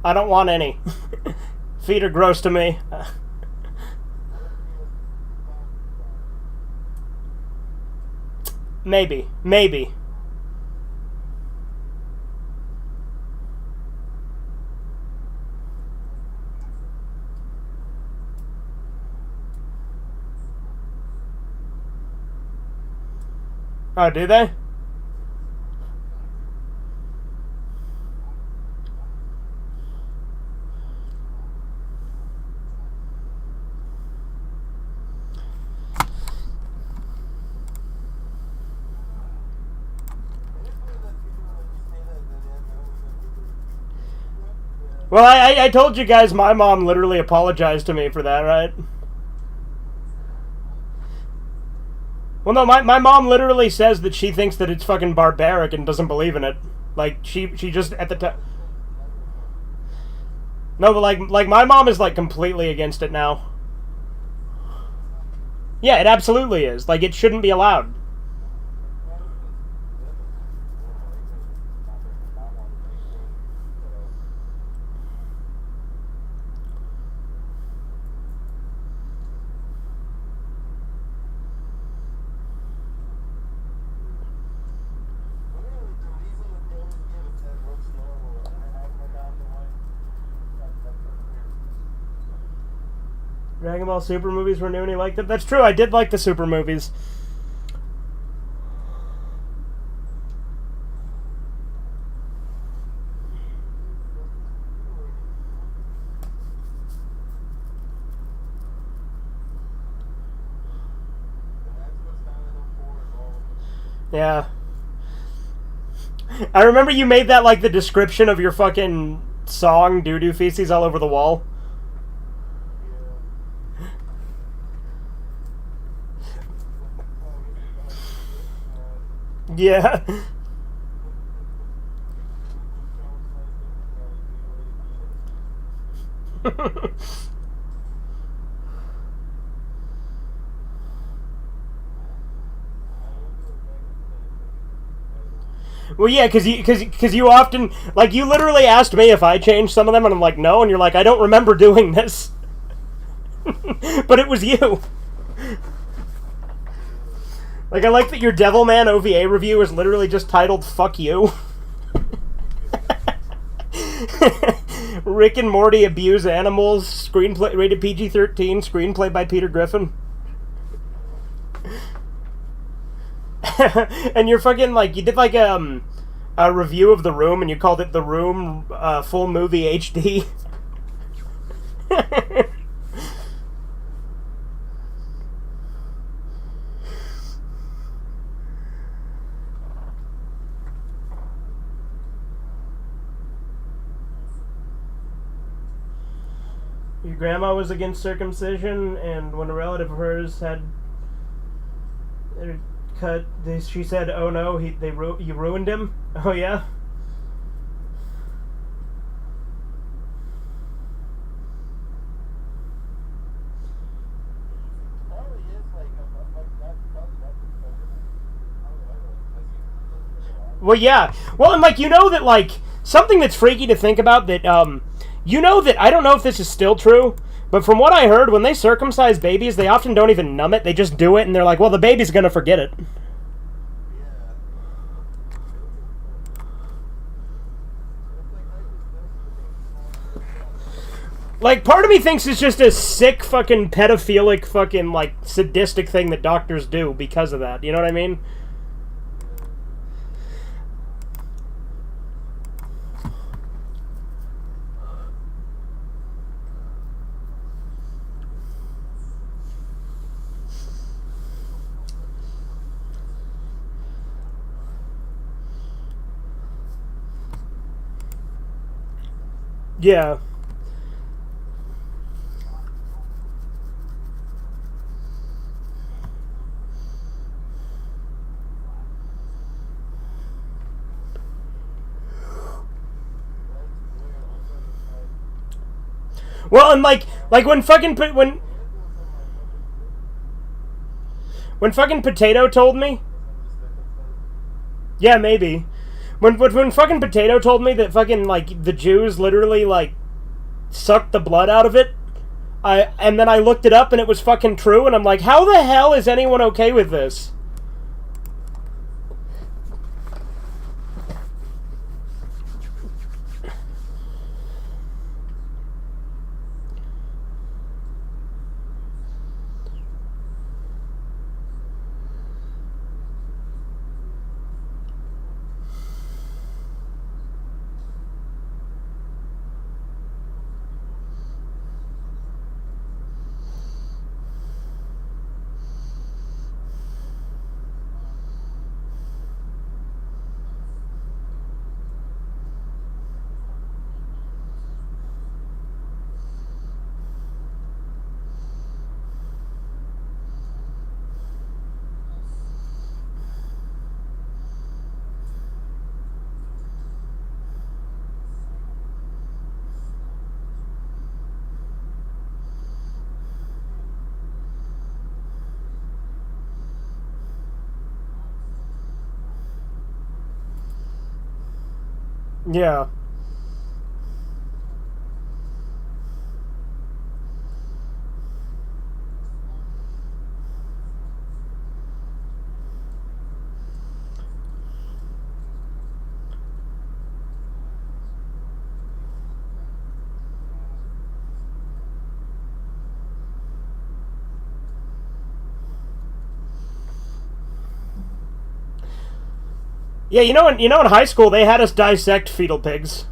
S1: I don't want any. Feet are gross to me. Maybe. Maybe. Oh, do they? Well, I told you guys my mom literally apologized to me for that, right? Well, no, my mom literally says that she thinks that it's fucking barbaric and doesn't believe in it. Like, she just, at the time... No, but like my mom is, like, completely against it now. Yeah, it absolutely is. Like, it shouldn't be allowed. Dragon Ball Super movies were new and he liked it. That's true, I did like the Super movies. Yeah. I remember you made that like the description of your fucking song, Doo Doo Feces All Over the Wall. Yeah. Well, yeah, because you often, like, you literally asked me if I changed some of them, and I'm like, no, and you're like, I don't remember doing this. But it was you. Like, I like that your Devilman OVA review is literally just titled, Fuck You. Rick and Morty abuse animals, screenplay rated PG-13, screenplay by Peter Griffin. And you're fucking, like, you did, like, a review of The Room, and you called it The Room Full Movie HD. Your grandma was against circumcision, and when a relative of hers had cut, she said, "Oh no, you ruined him." Oh yeah. Well, yeah. Well, and like that something that's freaky to think about that that I don't know if this is still true, but from what I heard, when they circumcise babies, they often don't even numb it. They just do it, and they're like, "Well, the baby's gonna forget it." Like, part of me thinks it's just a sick fucking pedophilic fucking like sadistic thing that doctors do because of that. You know what I mean? Yeah. Well, and like when fucking Potato told me. Yeah, maybe. When fucking Potato told me that fucking like the Jews literally like sucked the blood out of it, and then I looked it up and it was fucking true, and I'm like, how the hell is anyone okay with this? Yeah. Yeah, in high school they had us dissect fetal pigs.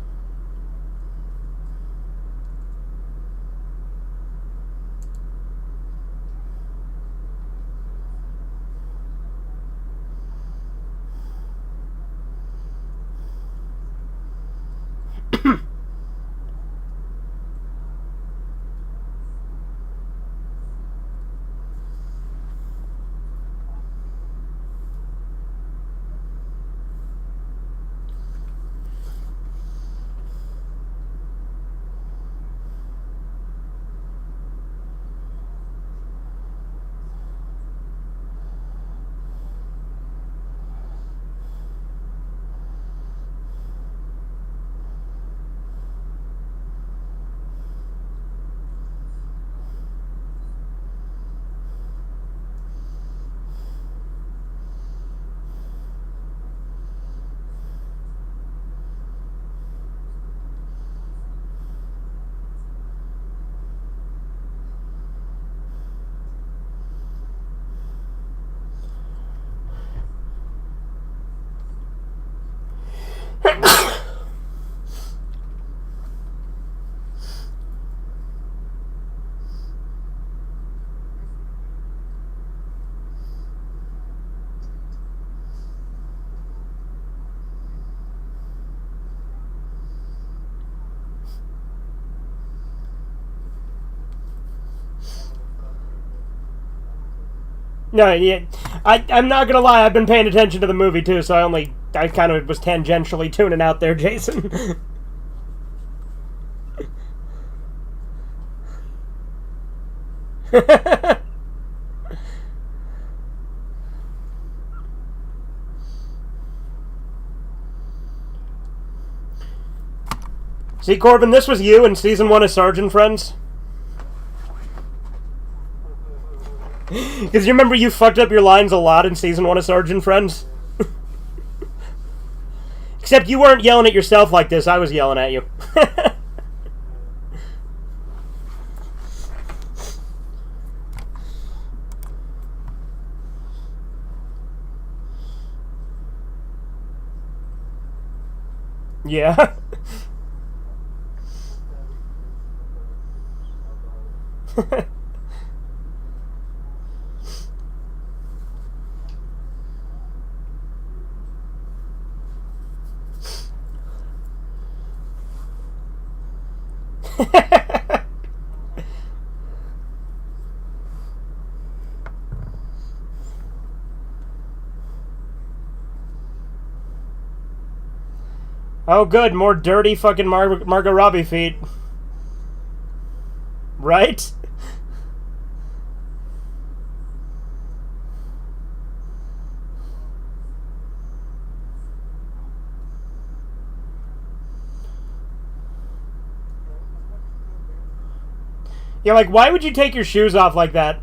S1: No, yeah, I'm not gonna lie. I've been paying attention to the movie too, so I kind of was tangentially tuning out there, Jason. See, Corbin, this was you in season 1 of Sergeant Friends. Because you remember you fucked up your lines a lot in season 1 of Sergeant Friends? Except you weren't yelling at yourself like this, I was yelling at you. Yeah. Oh, good. More dirty fucking Margot Robbie feet. Right? Yeah, like, why would you take your shoes off like that?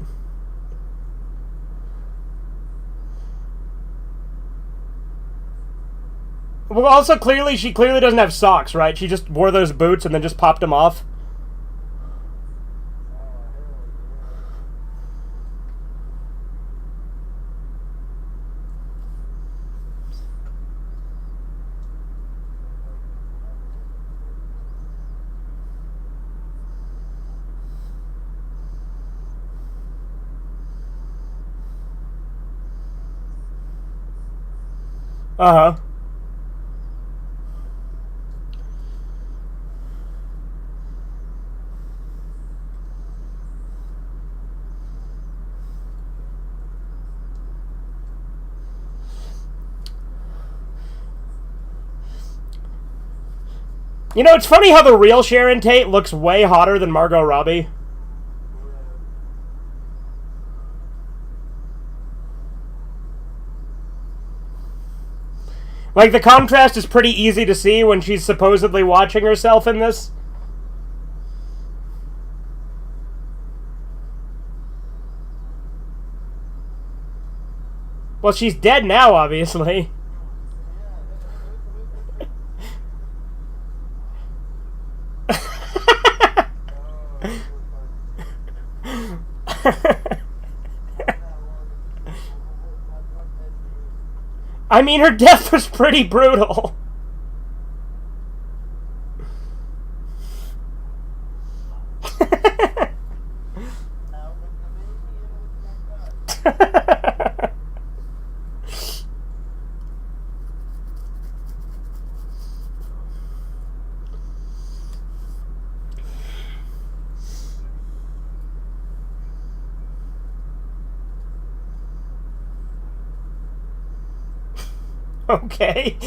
S1: Well, also, she clearly doesn't have socks, right? She just wore those boots and then just popped them off. Uh-huh. You know, it's funny how the real Sharon Tate looks way hotter than Margot Robbie. Like, the contrast is pretty easy to see when she's supposedly watching herself in this. Well, she's dead now, obviously. I mean, her death was pretty brutal. Okay.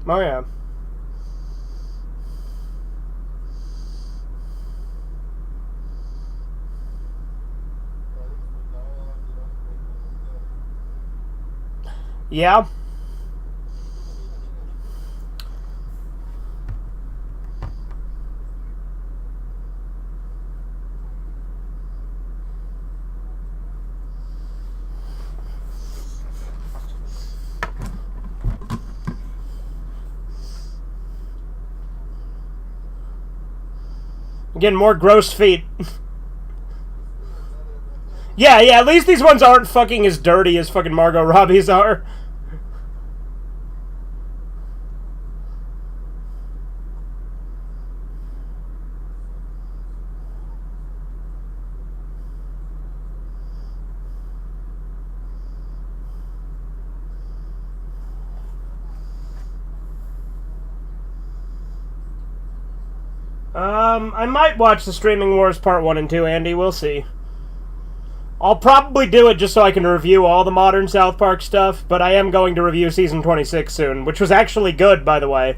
S1: Oh, yeah. Yeah. Again, more gross feet. Yeah, at least these ones aren't fucking as dirty as fucking Margot Robbie's are. I might watch the Streaming Wars Part 1 and 2, Andy. We'll see. I'll probably do it just so I can review all the modern South Park stuff, but I am going to review Season 26 soon, which was actually good, by the way.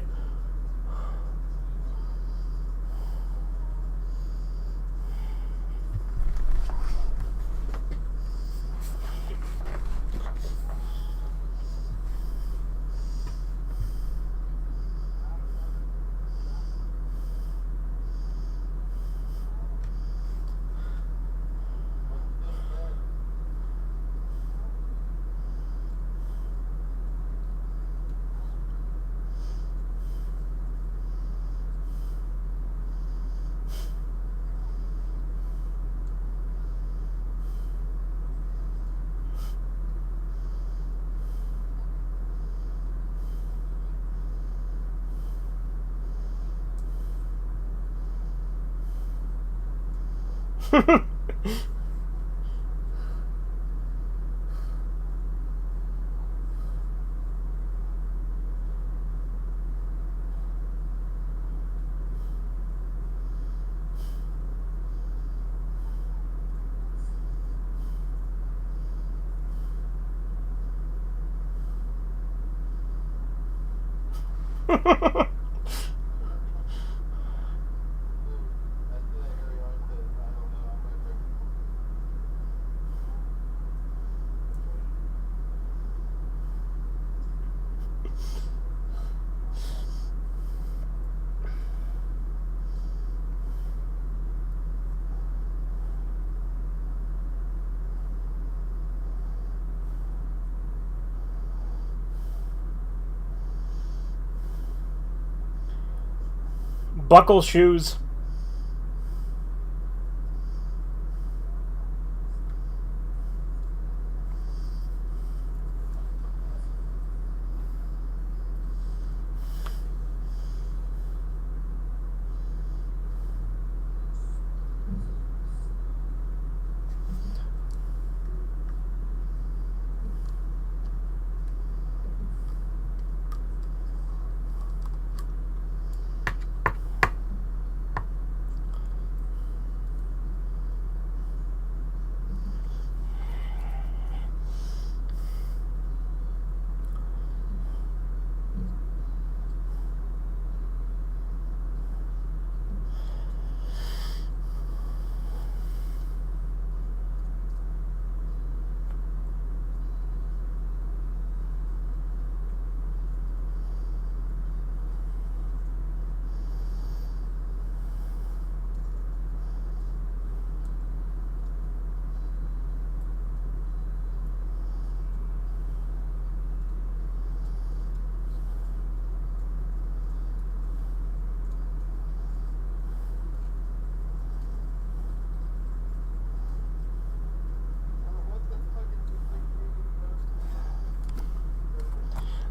S1: Buckle shoes.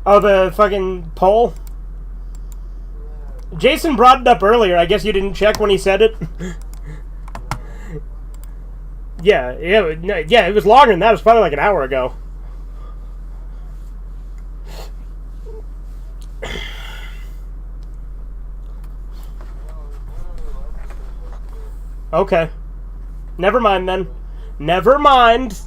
S1: Oh, the fucking poll? Jason brought it up earlier. I guess you didn't check when he said it. Yeah, it was longer than that. It was probably like an hour ago. Okay. Never mind then. Never mind.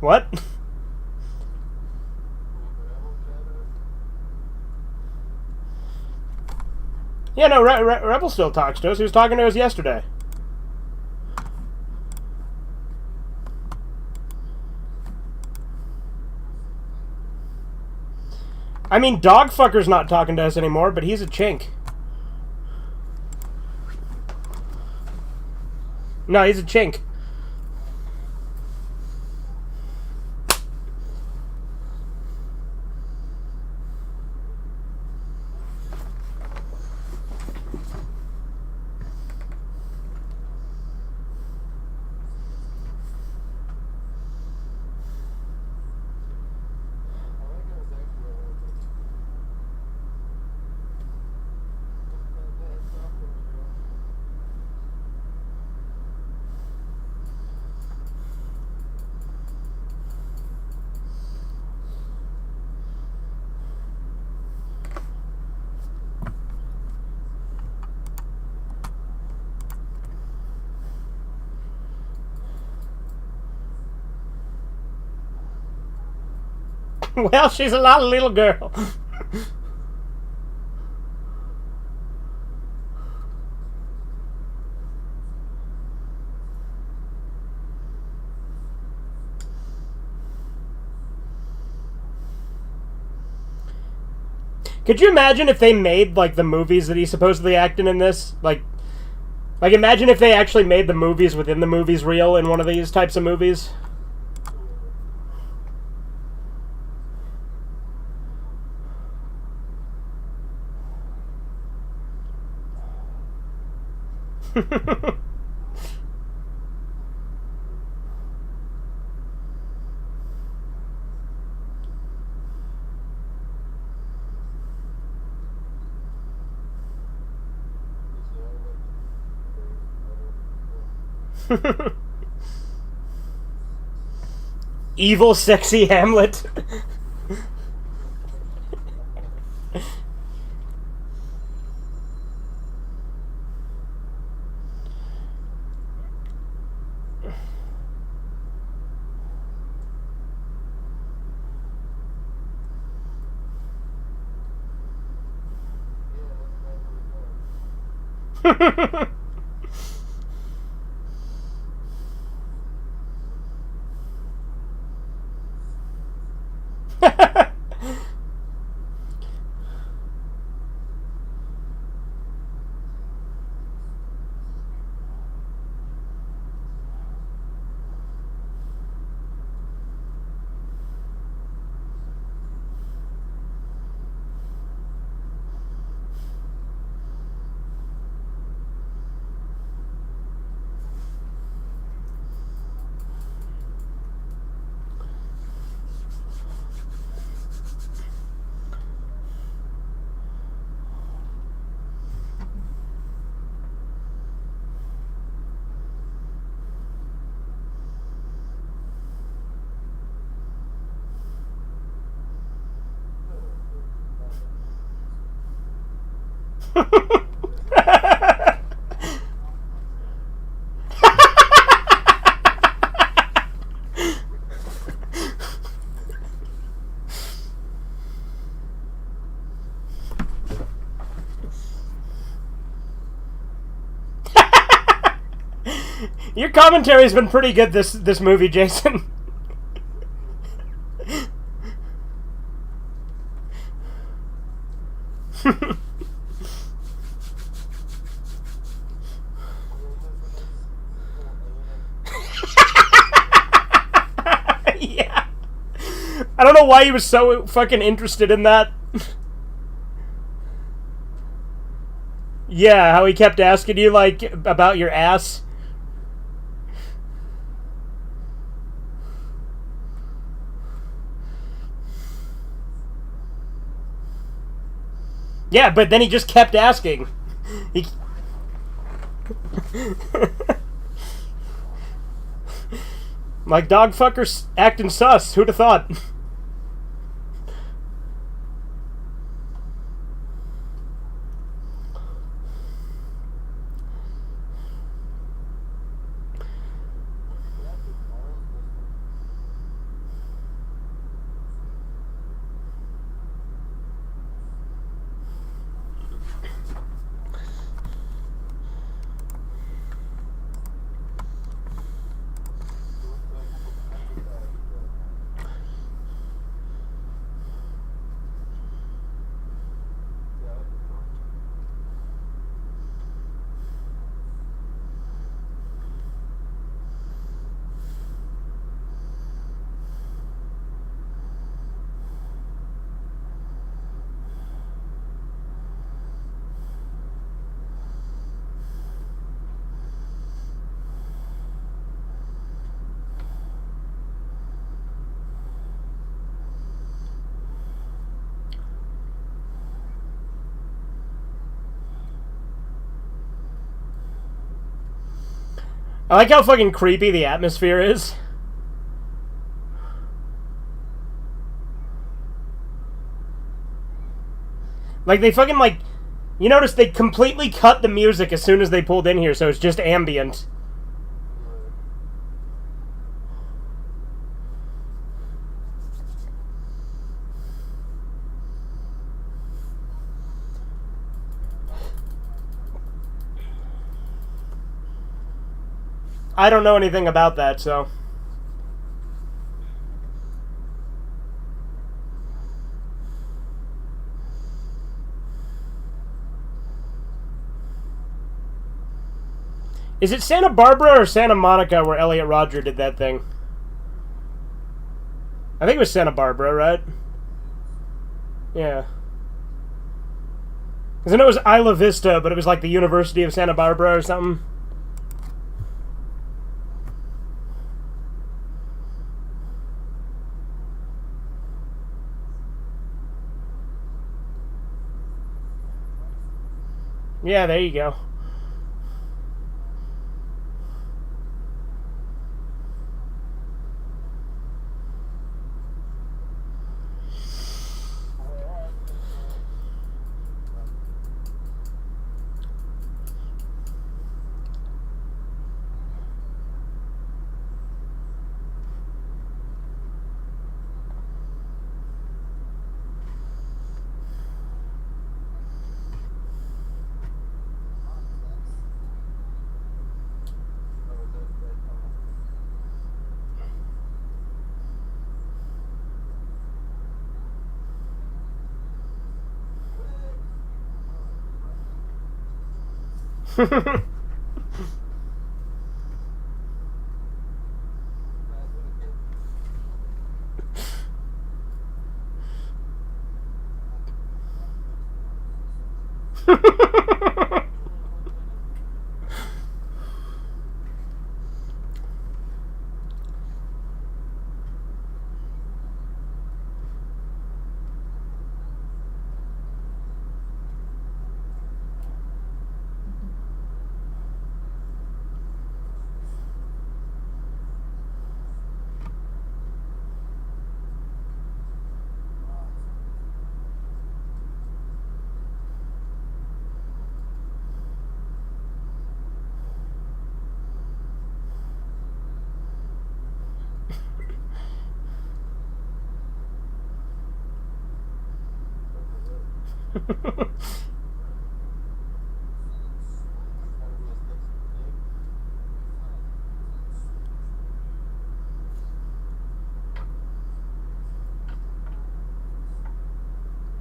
S1: What? Yeah, no, Rebel still talks to us. He was talking to us yesterday. I mean, Dogfucker's not talking to us anymore, but he's a chink. No, he's a chink. Well, she's a lot of little girl. Could you imagine if they made, like, the movies that he's supposedly acting in this? Like, imagine if they actually made the movies within the movies real in one of these types of movies. Evil, sexy Hamlet. Your commentary's been pretty good this movie, Jason. Yeah. I don't know why he was so fucking interested in that. Yeah, how he kept asking you, like, about your ass. Yeah, but then he just kept asking. He... Like, Dogfucker's acting sus. Who'd have thought? I like how fucking creepy the atmosphere is. Like, they fucking, like... You notice they completely cut the music as soon as they pulled in here, so it's just ambient. I don't know anything about that, so... Is it Santa Barbara or Santa Monica where Elliot Rodger did that thing? I think it was Santa Barbara, right? Yeah. Because I know it was Isla Vista, but it was like the University of Santa Barbara or something. Yeah, there you go.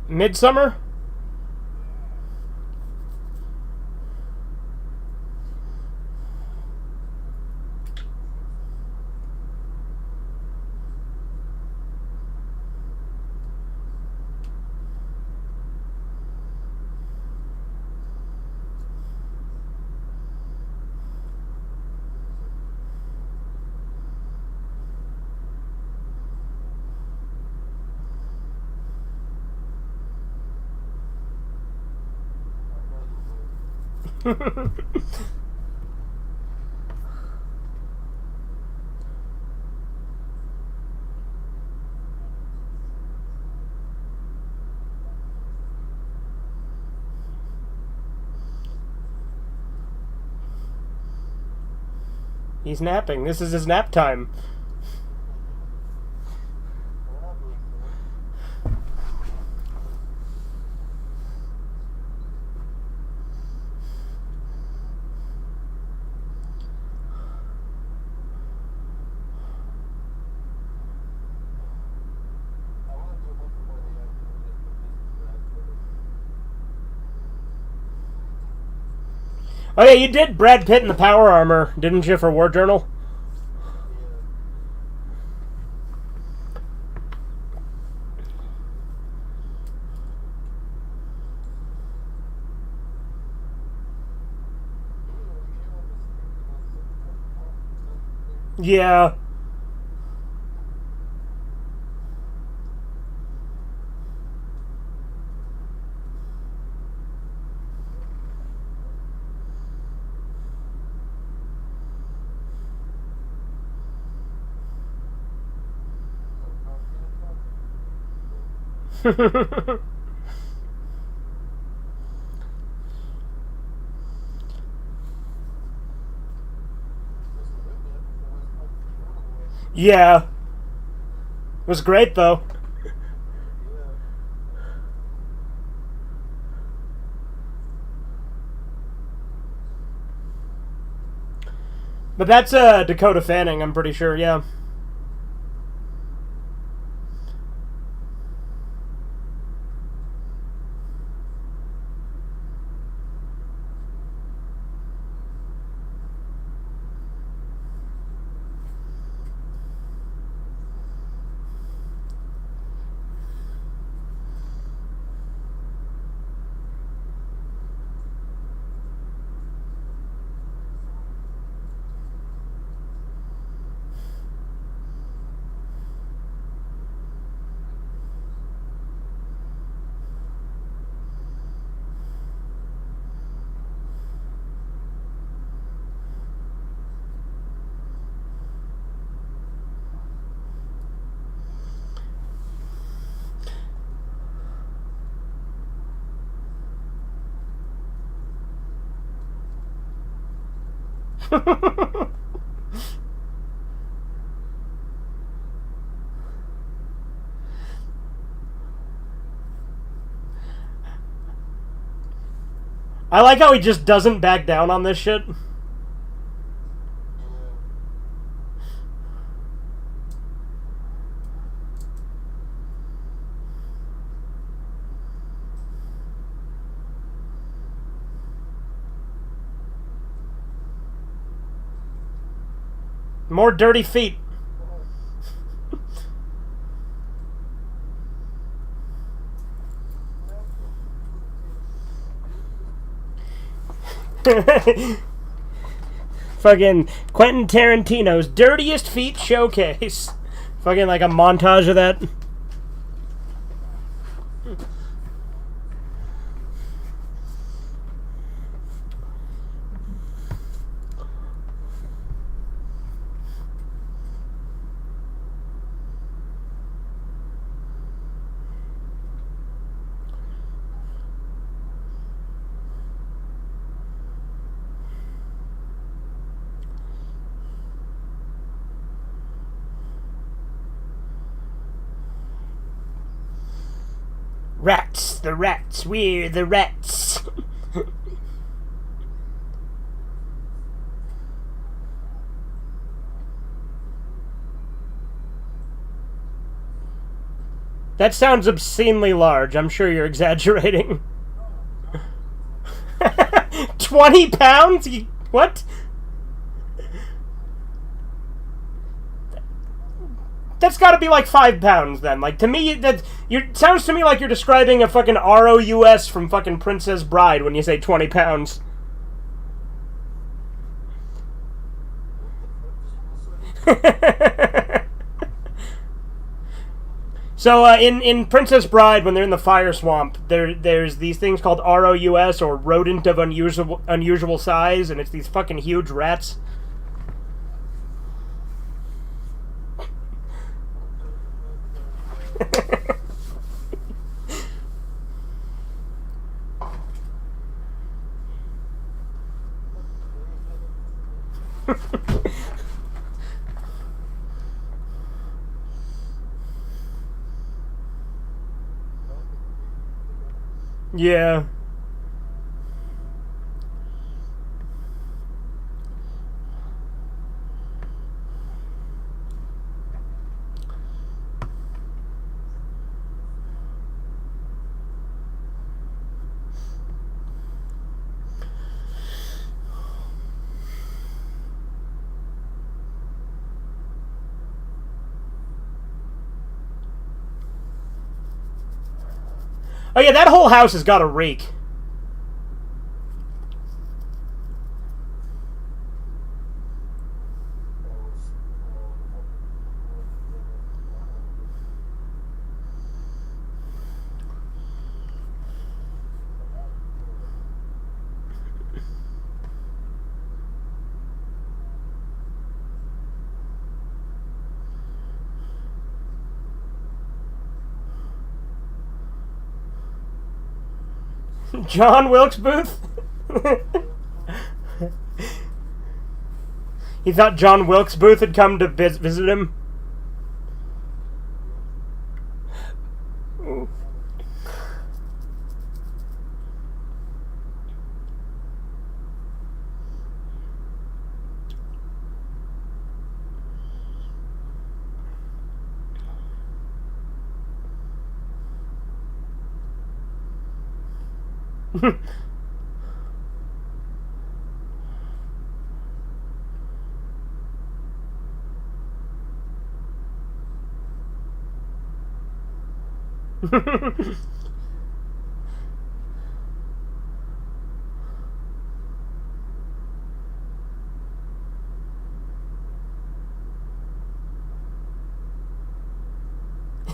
S1: Midsummer? He's napping. This is his nap time. Oh yeah, you did Brad Pitt in the Power Armor, didn't you, for War Journal? Yeah. Yeah. It was great, though. But that's Dakota Fanning, I'm pretty sure, yeah. I like how he just doesn't back down on this shit. More dirty feet. Fucking Quentin Tarantino's dirtiest feet showcase. Fucking like a montage of that. Rats, the rats, we're the rats. That sounds obscenely large. I'm sure you're exaggerating. 20 pounds? What? That's got to be like 5 pounds then. Like, to me, that sounds to me like you're describing a fucking ROUS from fucking Princess Bride when you say 20 pounds. So in Princess Bride, when they're in the fire swamp, there's these things called ROUS, or rodent of unusual size, and it's these fucking huge rats. Yeah. Oh yeah, that whole house has got a reek. John Wilkes Booth? He thought John Wilkes Booth had come to visit him.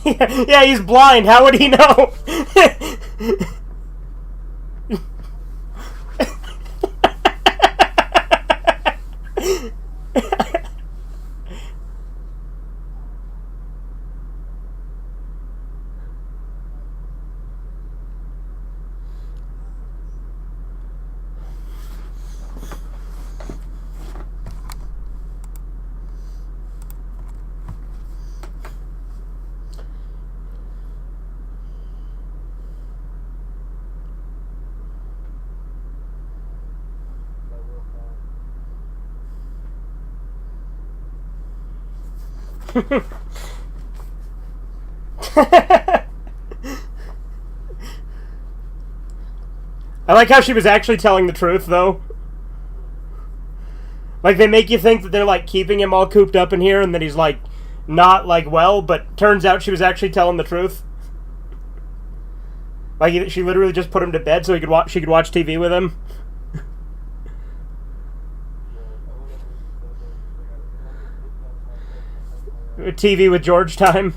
S1: Yeah, he's blind. How would he know? I like how she was actually telling the truth, though. Like, they make you think that they're, like, keeping him all cooped up in here and that he's, like, not, like, well, but turns out she was actually telling the truth. Like, she literally just put him to bed so she could watch TV with him. TV with George time.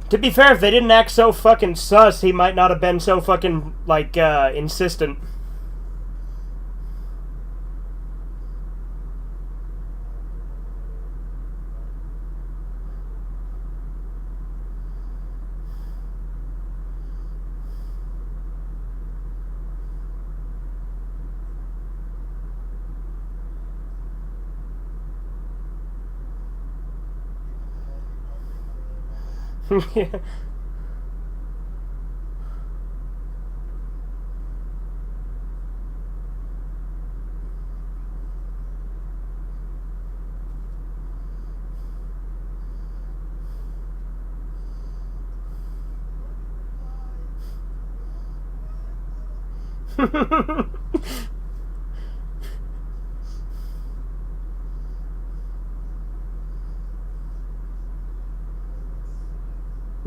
S1: To be fair, if they didn't act so fucking sus, he might not have been so fucking, like, insistent. Yeah.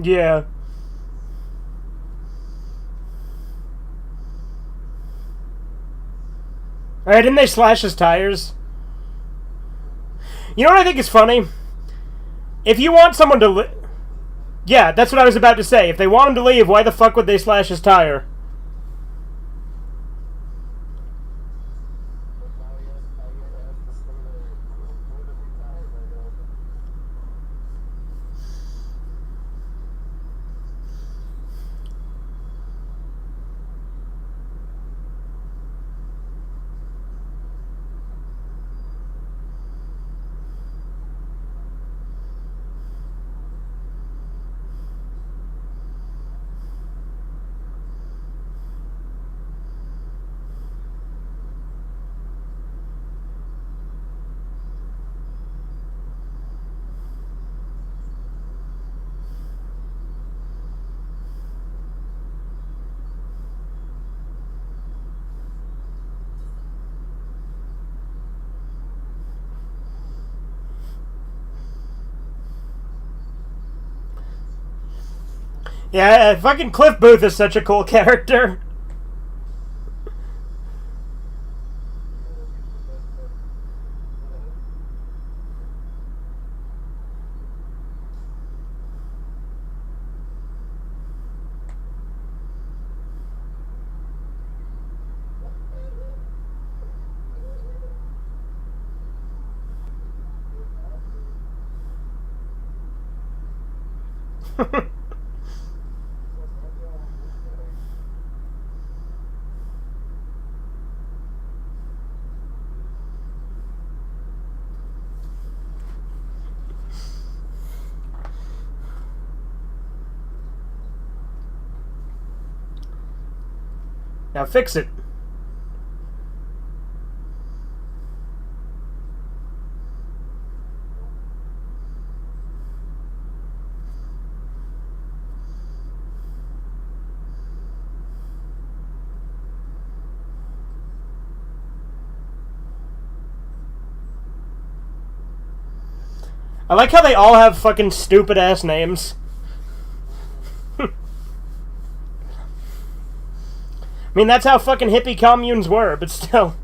S1: Yeah. Alright, didn't they slash his tires? You know what I think is funny? If you want someone to yeah, that's what I was about to say. If they want him to leave, why the fuck would they slash his tire? Yeah, fucking Cliff Booth is such a cool character. Now fix it. I like how they all have fucking stupid ass names. I mean, that's how fucking hippie communes were, but still.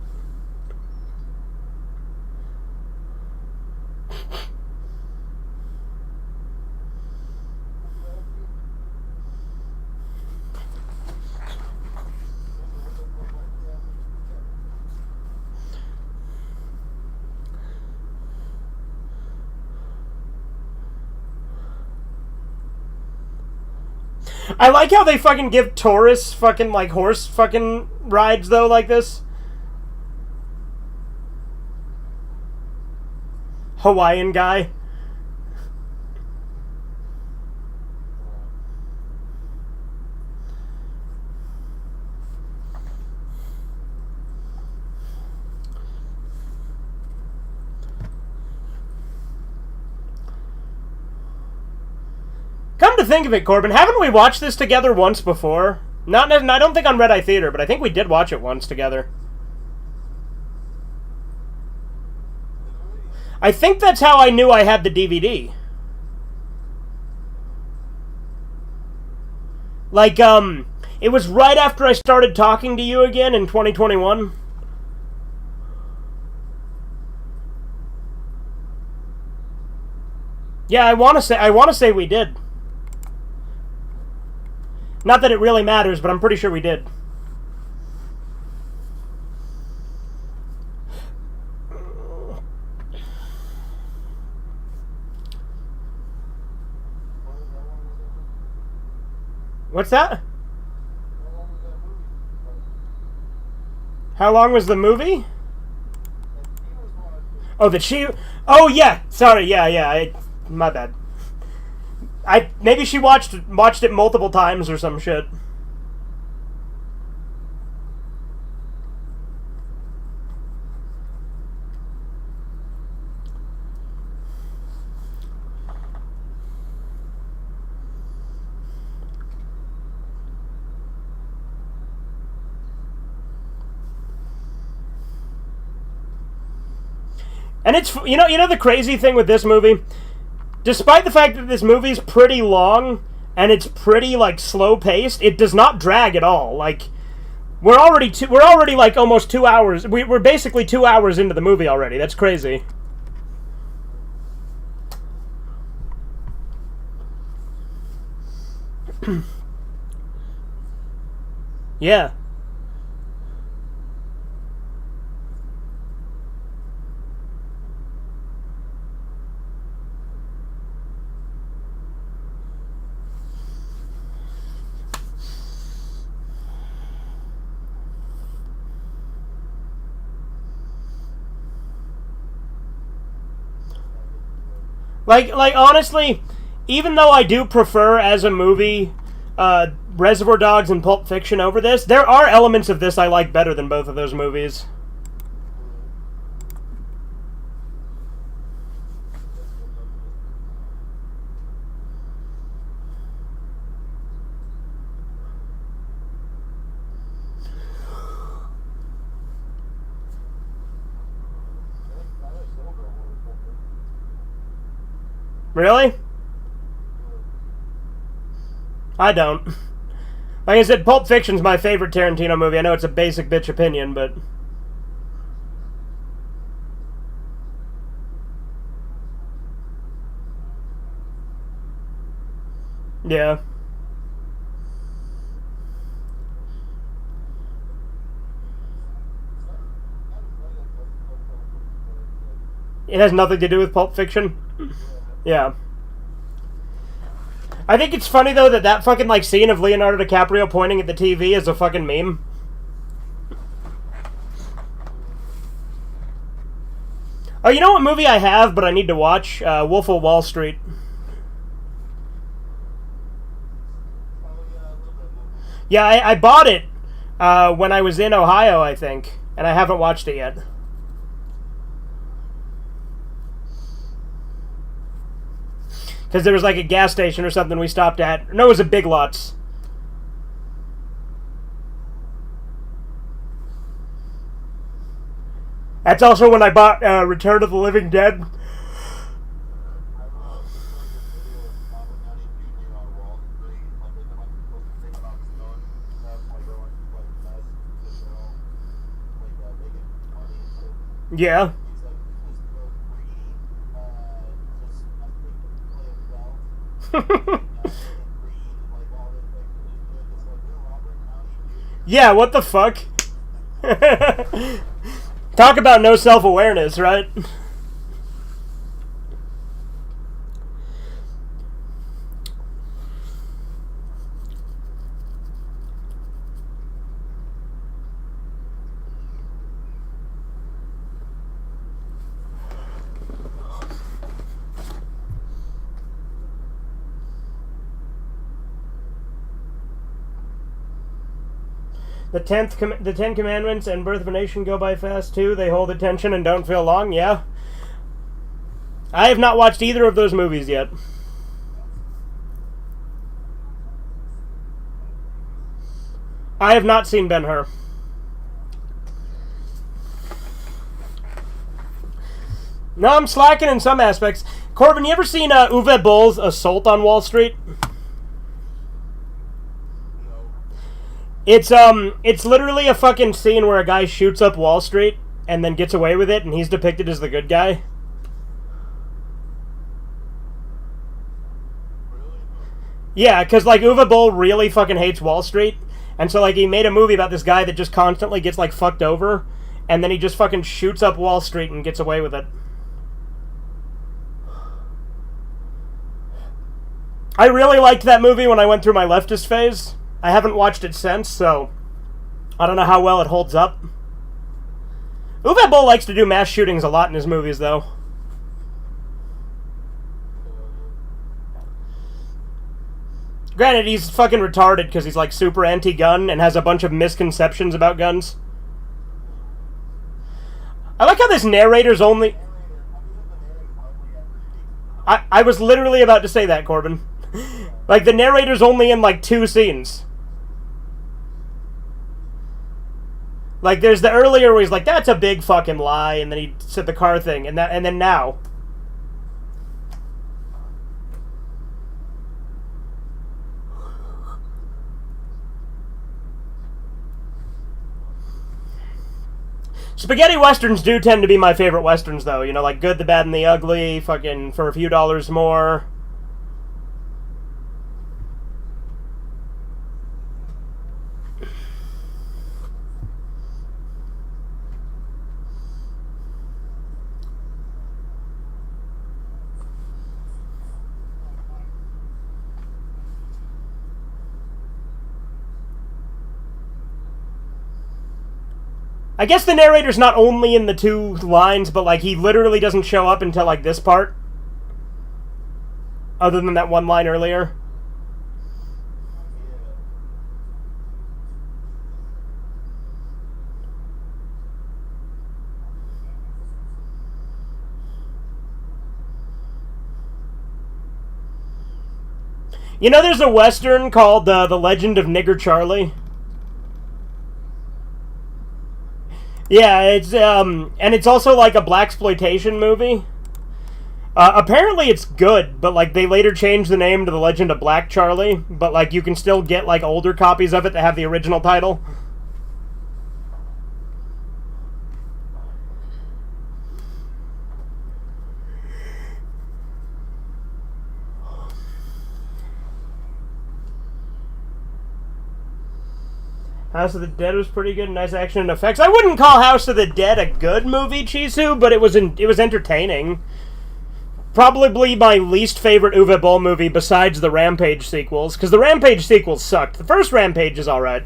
S1: I like how they fucking give tourists fucking, like, horse fucking rides, though, like this. Hawaiian guy. Come to think of it, Corbin, haven't we watched this together once before? I don't think on Red Eye Theater, but I think we did watch it once together. I think that's how I knew I had the DVD. Like, it was right after I started talking to you again in 2021. Yeah, I want to say we did. Not that it really matters, but I'm pretty sure we did. What's that? How long was the movie? Oh, that she... Oh, yeah. Sorry, yeah. My bad. Maybe she watched it multiple times or some shit. And it's, you know the crazy thing with this movie? Despite the fact that this movie's pretty long and it's pretty, like, slow paced, it does not drag at all. Like, we're already like almost 2 hours. We're basically 2 hours into the movie already. That's crazy. Yeah. Like honestly, even though I do prefer as a movie Reservoir Dogs and Pulp Fiction over this, there are elements of this I like better than both of those movies. Really? I don't. Like I said, Pulp Fiction's my favorite Tarantino movie. I know it's a basic bitch opinion, but... yeah. It has nothing to do with Pulp Fiction? Yeah. I think it's funny, though, that fucking, like, scene of Leonardo DiCaprio pointing at the TV is a fucking meme. Oh, you know what movie I have, but I need to watch? Wolf of Wall Street. Yeah, I bought it when I was in Ohio, I think, and I haven't watched it yet. Because there was like a gas station or something we stopped at. No, it was a Big Lots. That's also when I bought Return of the Living Dead. Yeah. Yeah, what the fuck? Talk about no self-awareness, right? The Ten Commandments and Birth of a Nation go by fast too. They hold attention and don't feel long. Yeah, I have not watched either of those movies yet. I have not seen Ben-Hur. No, I'm slacking in some aspects. Corbin, you ever seen Uwe Boll's Assault on Wall Street? It's literally a fucking scene where a guy shoots up Wall Street and then gets away with it, and he's depicted as the good guy. Yeah, because, like, Uwe Boll really fucking hates Wall Street, and so, like, he made a movie about this guy that just constantly gets, like, fucked over, and then he just fucking shoots up Wall Street and gets away with it. I really liked that movie when I went through my leftist phase. I haven't watched it since, so I don't know how well it holds up. Uwe Boll likes to do mass shootings a lot in his movies, though. Granted, he's fucking retarded because he's, like, super anti-gun and has a bunch of misconceptions about guns. I like how this narrator's only... I was literally about to say that, Corbin. Like, the narrator's only in, like, 2 scenes. Like, there's the earlier where he's like, that's a big fucking lie, and then he said the car thing, and then now. Spaghetti westerns do tend to be my favorite westerns, though. You know, like Good, the Bad, and the Ugly, fucking For a Few Dollars More. I guess the narrator's not only in the 2 lines, but, like, he literally doesn't show up until, like, this part. Other than that one line earlier. You know there's a western called The Legend of Nigger Charlie? Yeah, it's and it's also like a blaxploitation movie. Apparently it's good, but like they later changed the name to The Legend of Black Charlie. But like you can still get like older copies of it that have the original title. House of the Dead was pretty good, nice action and effects. I wouldn't call House of the Dead a good movie, Chisu, but it was entertaining. Probably my least favorite Uwe Boll movie besides the Rampage sequels, because the Rampage sequels sucked. The first Rampage is alright.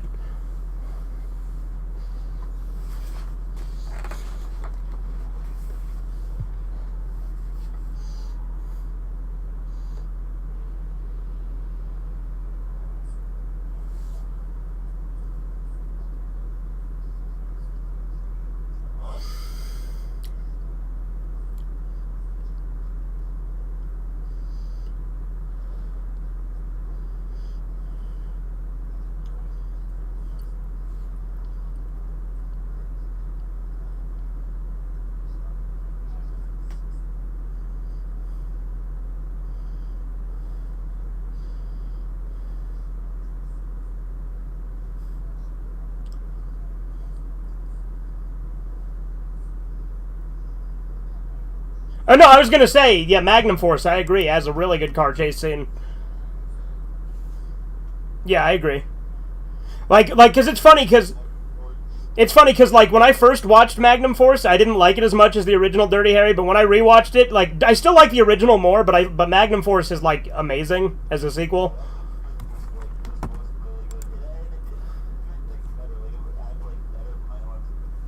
S1: Oh no, I was gonna say, yeah, Magnum Force, I agree, has a really good car chase scene. Yeah, I agree. Cause it's funny because like when I first watched Magnum Force, I didn't like it as much as the original Dirty Harry, but when I rewatched it, like I still like the original more, but Magnum Force is like amazing as a sequel.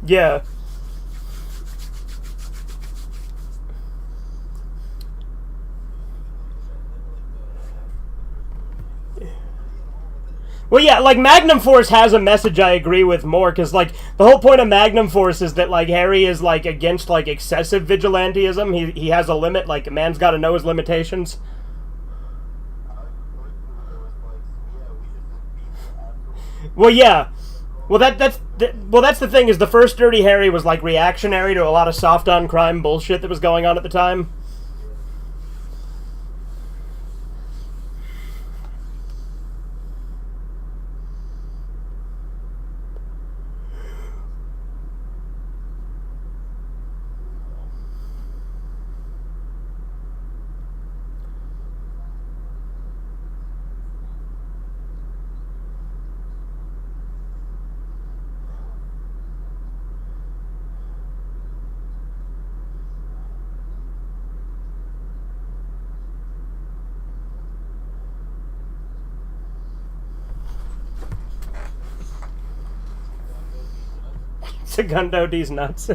S1: Yeah. Well, yeah, like Magnum Force has a message I agree with more because like the whole point of Magnum Force is that like Harry is like against like excessive vigilantism. He has a limit. Like a man's got to know his limitations. Well, yeah. That's the thing is the first Dirty Harry was like reactionary to a lot of soft on crime bullshit that was going on at the time. Segundo D's nuts.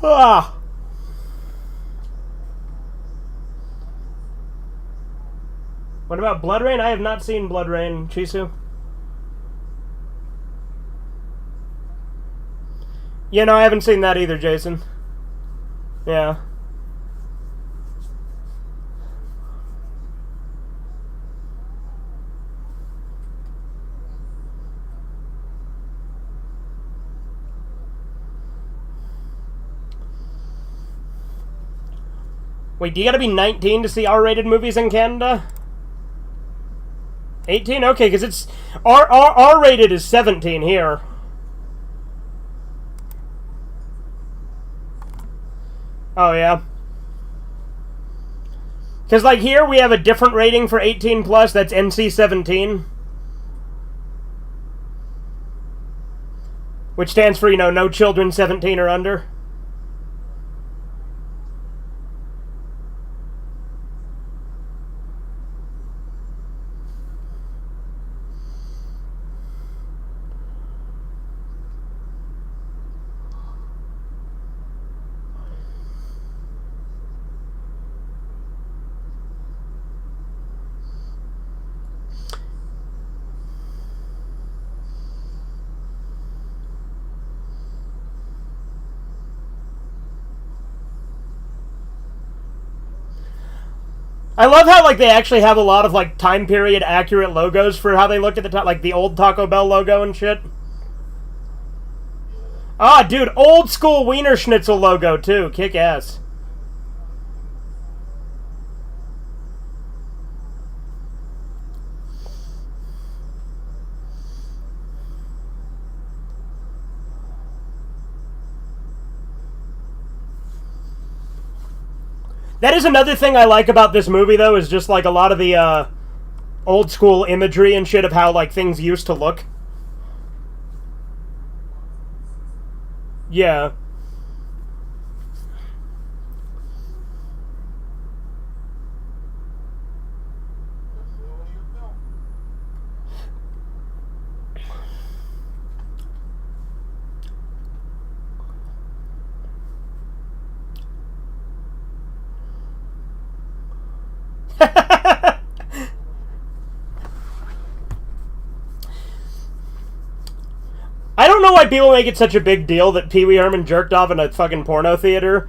S1: Ah. What about Blood Rain? I have not seen Blood Rain, Chisu. Yeah, no, I haven't seen that either, Jason. Yeah. Wait, do you gotta be 19 to see R-rated movies in Canada? 18? Okay, because it's... R-rated is 17 here. Oh, yeah. Because, like, here we have a different rating for 18 plus, that's NC-17. Which stands for, you know, no children 17 or under. I love how, like, they actually have a lot of, like, time period accurate logos for how they look at the time, like the old Taco Bell logo and shit. Ah, dude, old school Wiener Schnitzel logo, too. Kick ass. That is another thing I like about this movie, though, is just, like, a lot of the, old school imagery and shit of how, like, things used to look. Yeah. I don't know why people make it such a big deal that Pee Wee Herman jerked off in a fucking porno theater.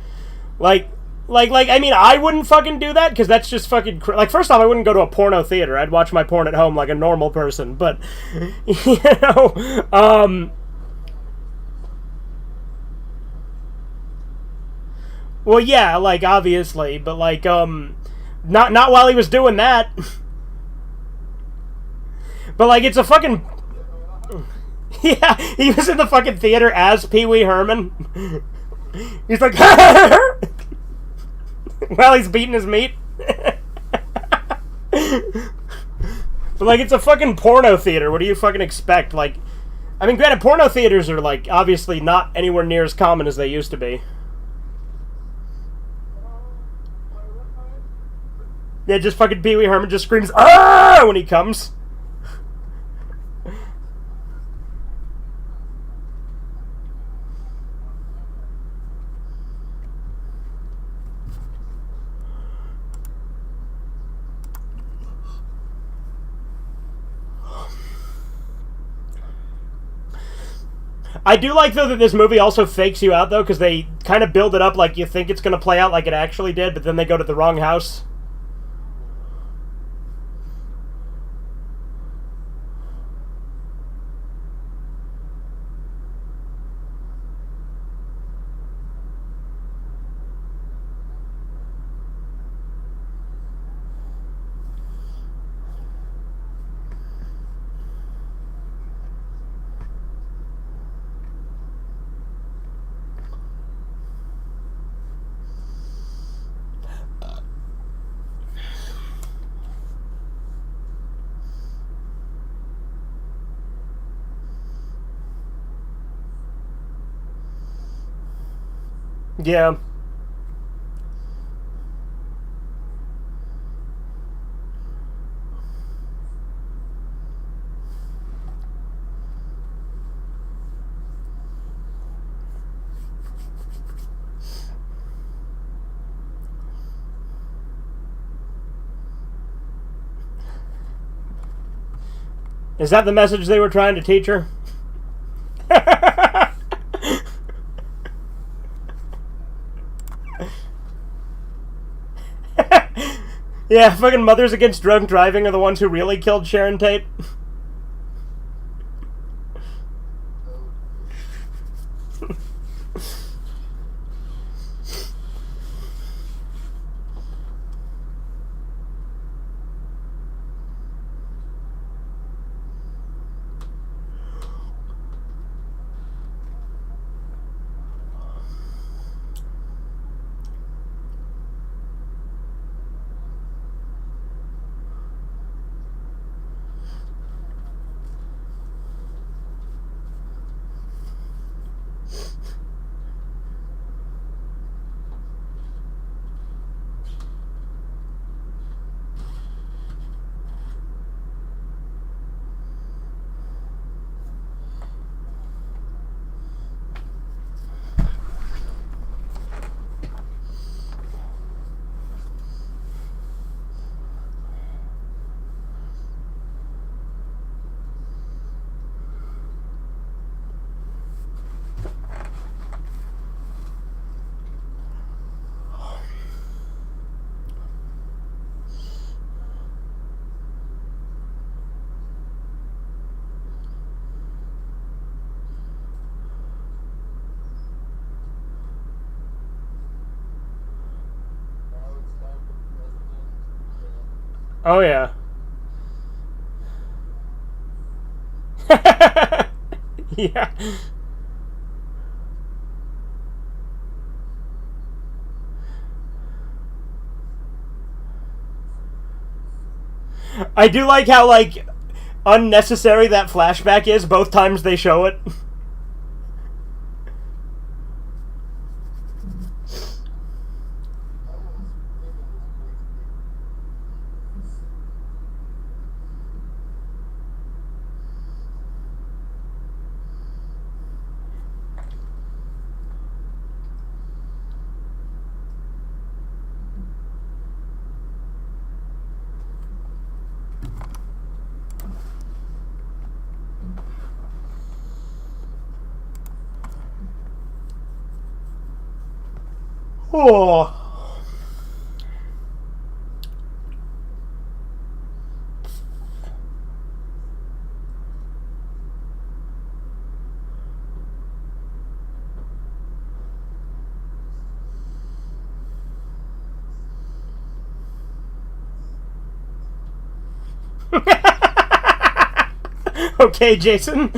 S1: Like, I mean, I wouldn't fucking do that, because that's just fucking... Like, first off, I wouldn't go to a porno theater. I'd watch my porn at home like a normal person, but, you know, well, yeah, like, obviously, but, like, not while he was doing that. But, like, it's a fucking... Yeah, he was in the fucking theater as Pee Wee Herman. He's like, while he's beating his meat. But, like, it's a fucking porno theater. What do you fucking expect? Like, I mean, granted, porno theaters are, like, obviously not anywhere near as common as they used to be. Yeah, just fucking Pee Wee Herman just screams, "Ah!" when he comes. I do like, though, that this movie also fakes you out, though, because they kind of build it up like you think it's going to play out like it actually did, but then they go to the wrong house. Yeah. Is that the message they were trying to teach her? Yeah, fucking Mothers Against Drunk Driving are the ones who really killed Sharon Tate. Oh, yeah. Yeah. I do like how, like, unnecessary that flashback is both times they show it. Oh. Okay, Jason.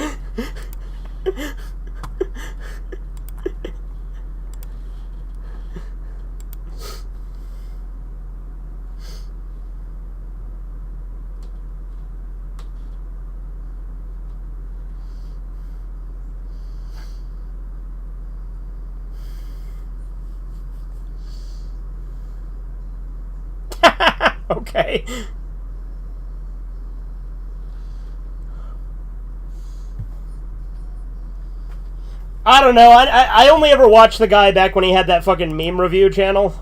S1: Okay. I don't know. I only ever watched the guy back when he had that fucking meme review channel.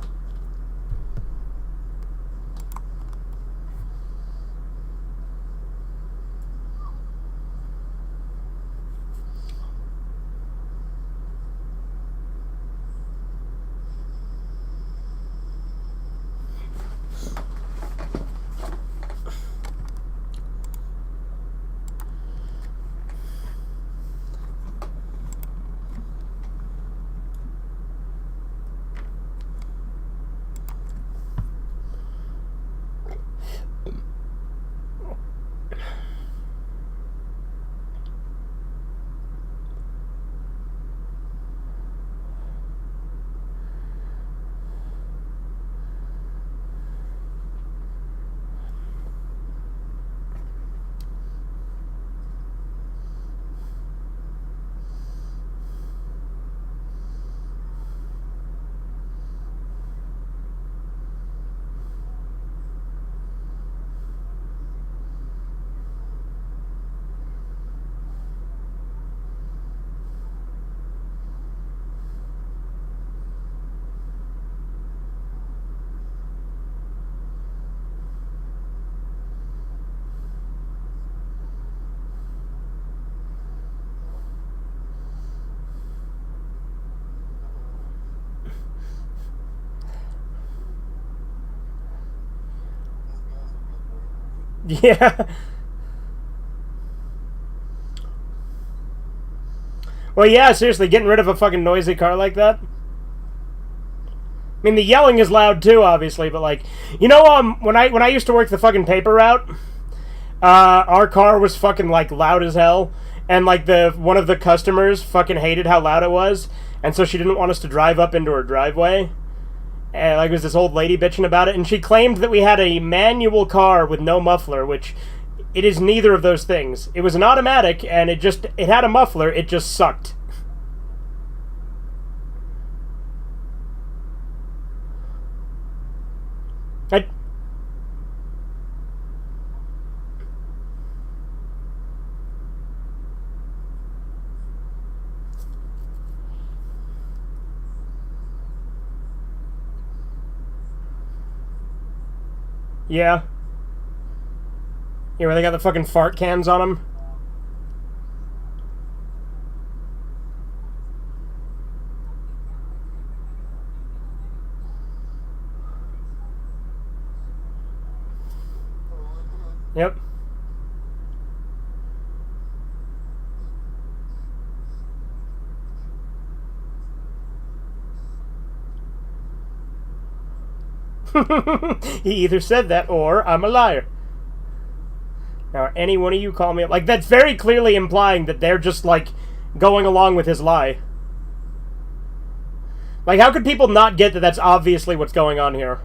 S1: Yeah. Well, yeah, seriously, getting rid of a fucking noisy car like that. I mean, the yelling is loud too, obviously, but like, you know, when I used to work the fucking paper route, our car was fucking like loud as hell, and like the one of the customers fucking hated how loud it was, and so she didn't want us to drive up into her driveway. And like, it was this old lady bitching about it, and she claimed that we had a manual car with no muffler, which it is neither of those things. It was an automatic, and it had a muffler. It just sucked. I, yeah. Yeah, where they got the fucking fart cans on them. Yep. He either said that or I'm a liar. Now, any one of you call me... Like, that's very clearly implying that they're just, like, going along with his lie. Like, how could people not get that that's obviously what's going on here?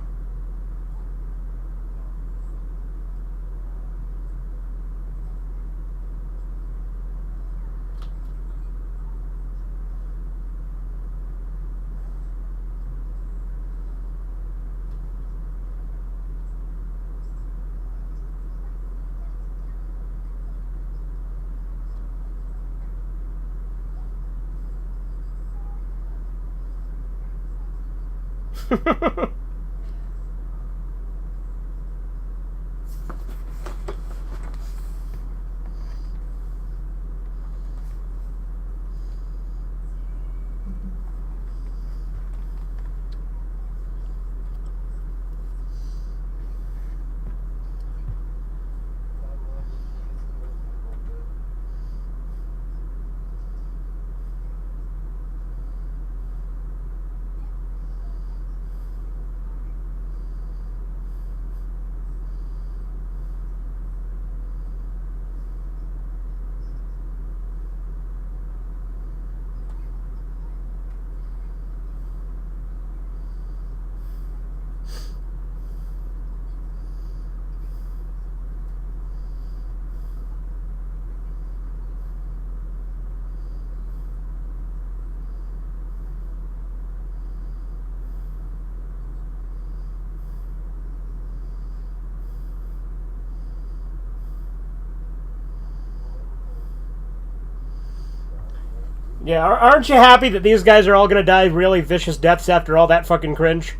S1: Yeah, aren't you happy that these guys are all gonna die really vicious deaths after all that fucking cringe?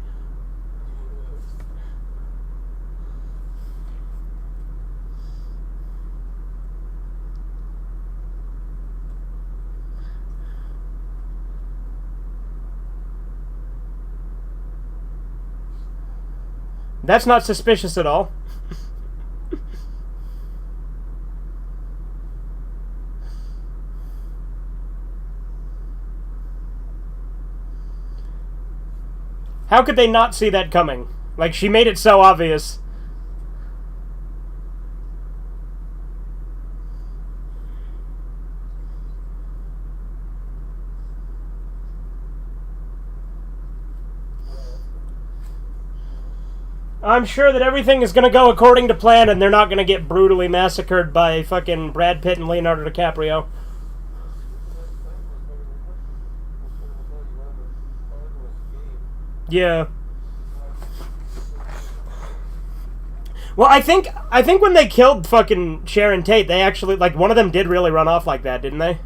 S1: That's not suspicious at all. How could they not see that coming? Like, she made it so obvious. I'm sure that everything is going to go according to plan and they're not going to get brutally massacred by fucking Brad Pitt and Leonardo DiCaprio. Yeah. Well, I think when they killed fucking Sharon Tate, they actually, like, one of them did really run off like that, didn't they?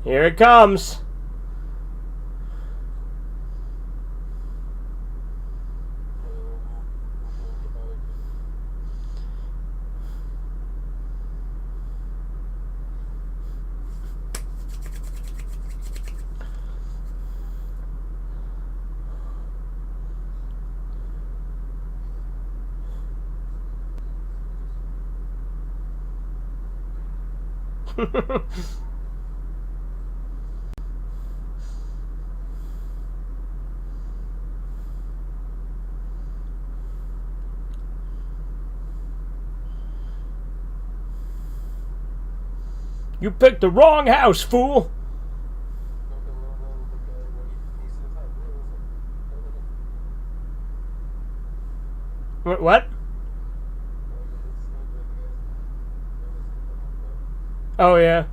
S1: Here it comes. You picked the wrong house, fool! What? Oh, yeah.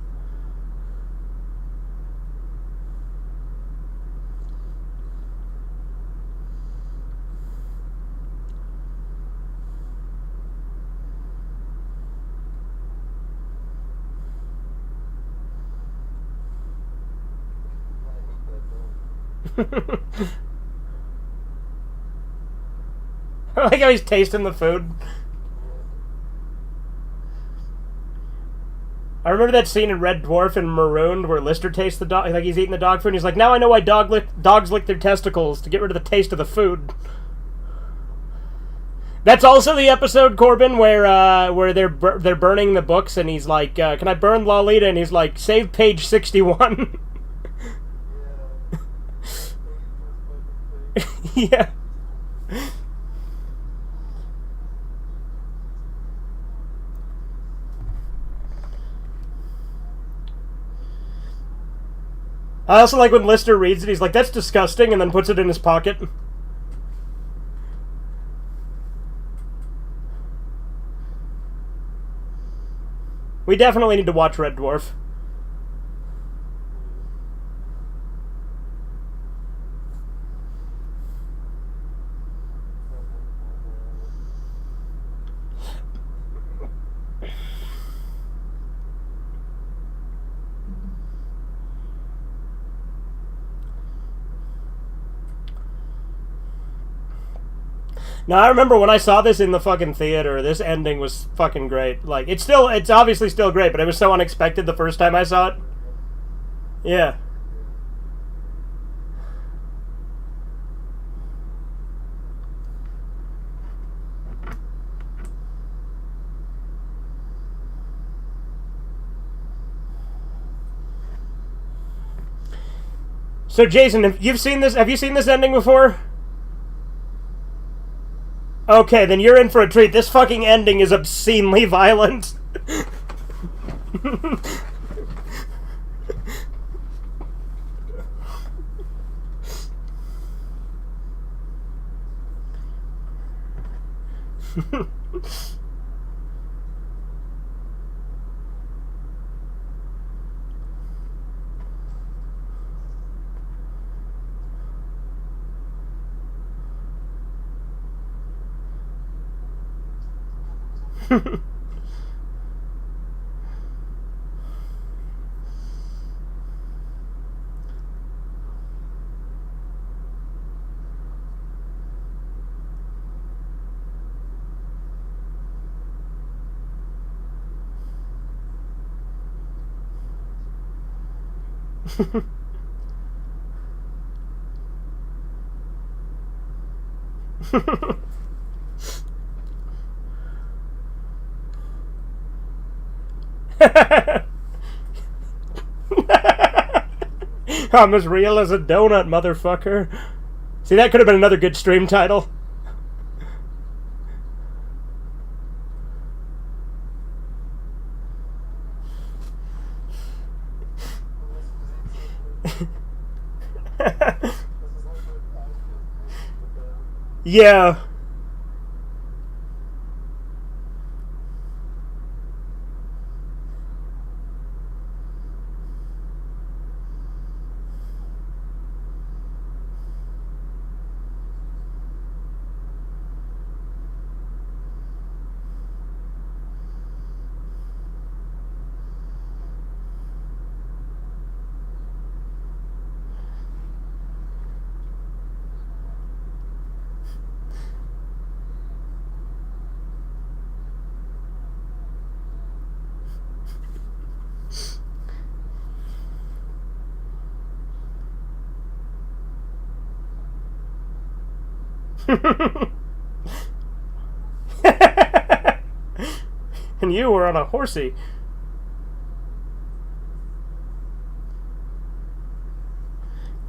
S1: I like how he's tasting the food. I remember that scene in Red Dwarf and Marooned where Lister tastes the dog, like he's eating the dog food, and he's like, now I know why dogs lick their testicles, to get rid of the taste of the food. That's also the episode, Corbin, where they're burning the books, and he's like, can I burn Lolita? And he's like, save page 61. Yeah. I also like when Lister reads it, he's like, that's disgusting, and then puts it in his pocket. We definitely need to watch Red Dwarf. Now, I remember when I saw this in the fucking theater, this ending was fucking great. Like, it's obviously still great, but it was so unexpected the first time I saw it. Yeah. So, Jason, have you seen this ending before? Okay, then you're in for a treat. This fucking ending is obscenely violent. I'm as real as a donut, motherfucker. See, that could have been another good stream title. Yeah. And you were on a horsey.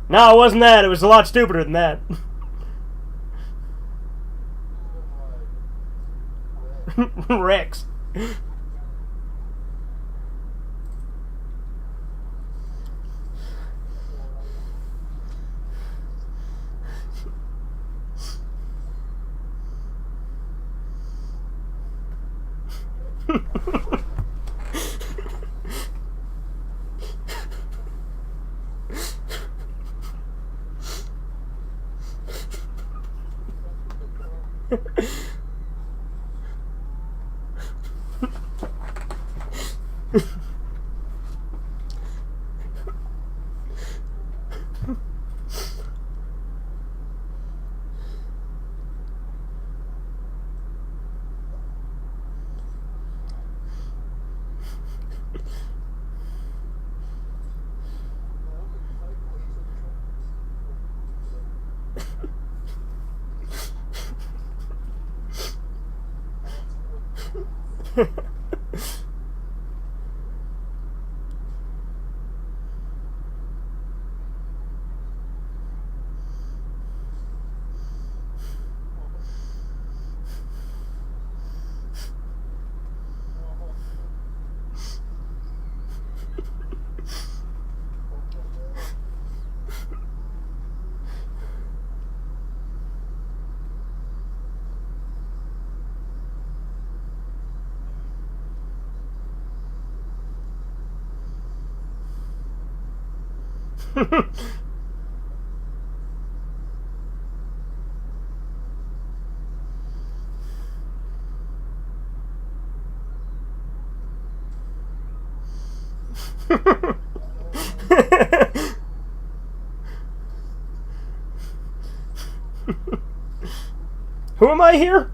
S1: No, it wasn't that. It was a lot stupider than that. Rex. Who am I here?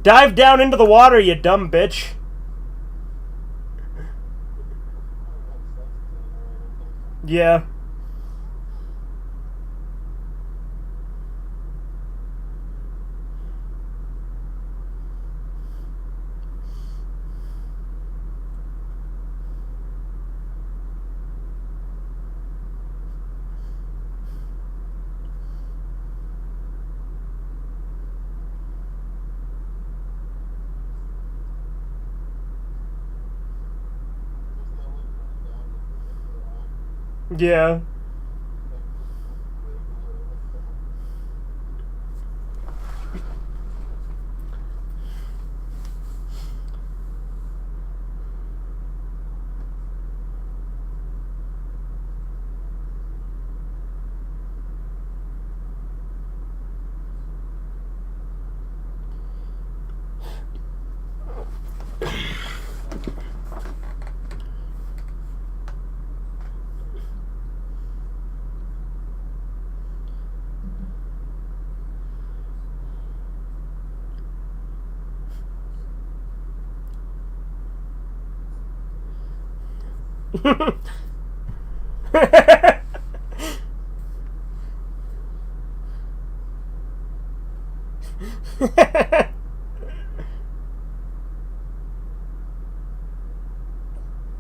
S1: Dive down into the water, you dumb bitch. Yeah. Yeah.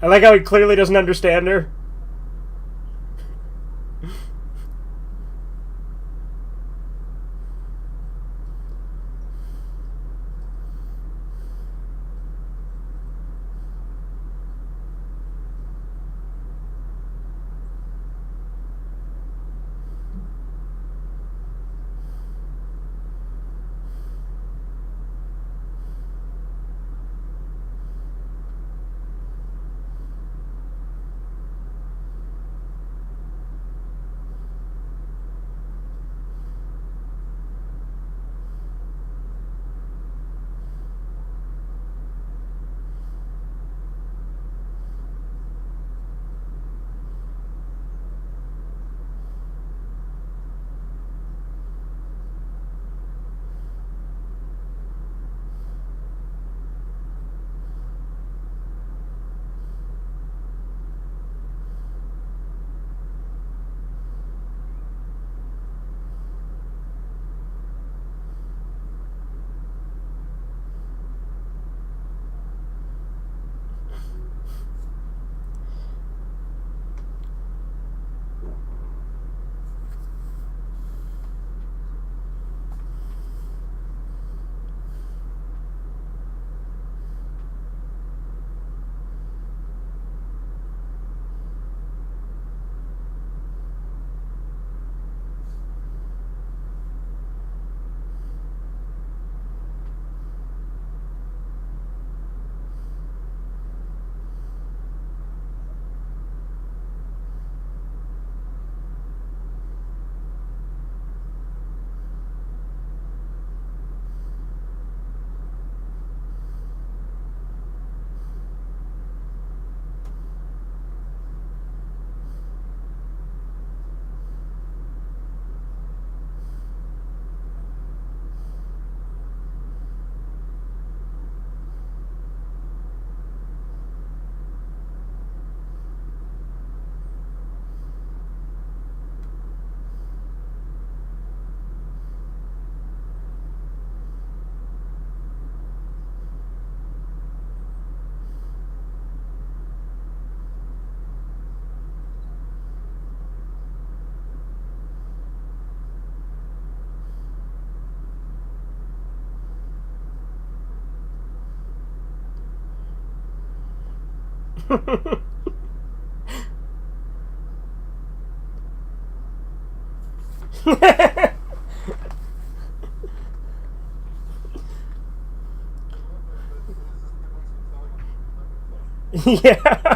S1: I like how he clearly doesn't understand her. Yeah.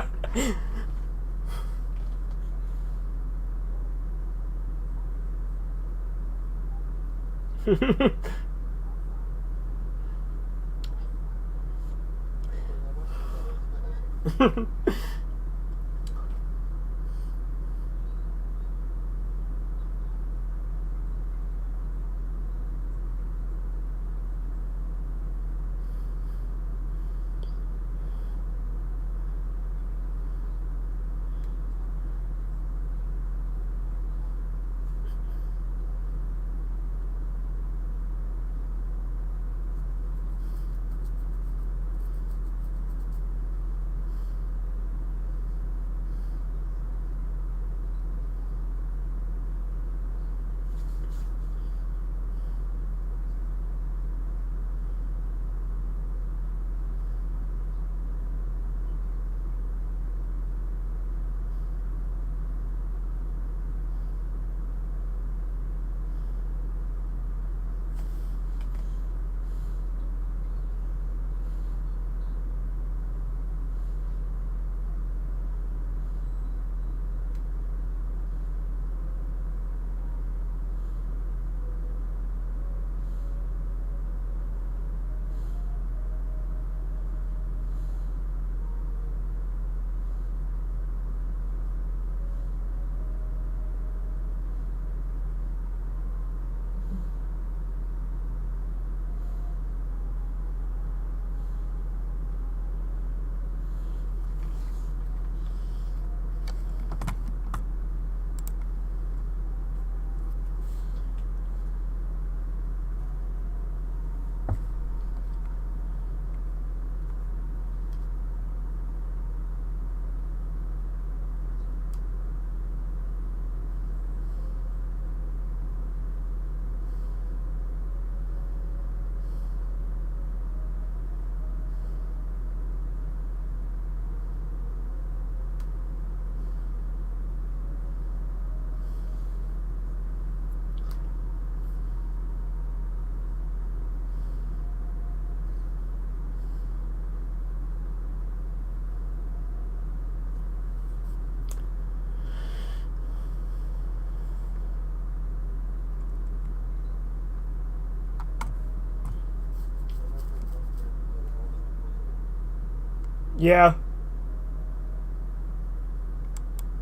S1: Yeah.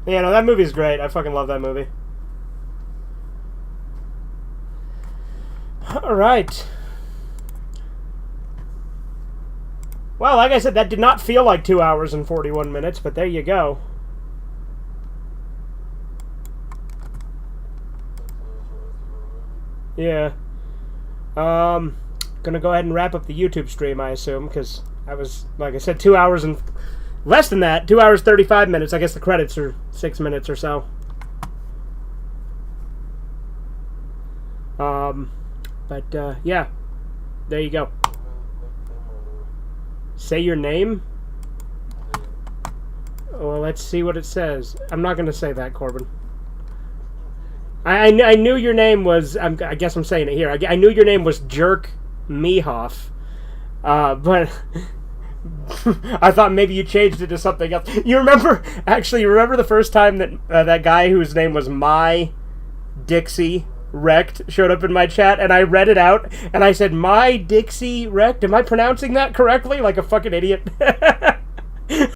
S1: Yeah, no, that movie's great. I fucking love that movie. Alright. Well, like I said, that did not feel like 2 hours and 41 minutes, but there you go. Yeah. Gonna go ahead and wrap up the YouTube stream, I assume, because I was, like I said, 2 hours and... less than that, 2 hours 35 minutes. I guess the credits are 6 minutes or so. But, yeah. There you go. Say your name? Well, let's see what it says. I'm not going to say that, Corbin. I knew your name was... I guess I'm saying it here. I knew your name was Jerk Mehoff. But... I thought maybe you changed it to something else. You remember... Actually, you remember the first time that that guy whose name was My Dixie Wrecked showed up in my chat, and I read it out, and I said, My Dixie Wrecked? Am I pronouncing that correctly? Like a fucking idiot.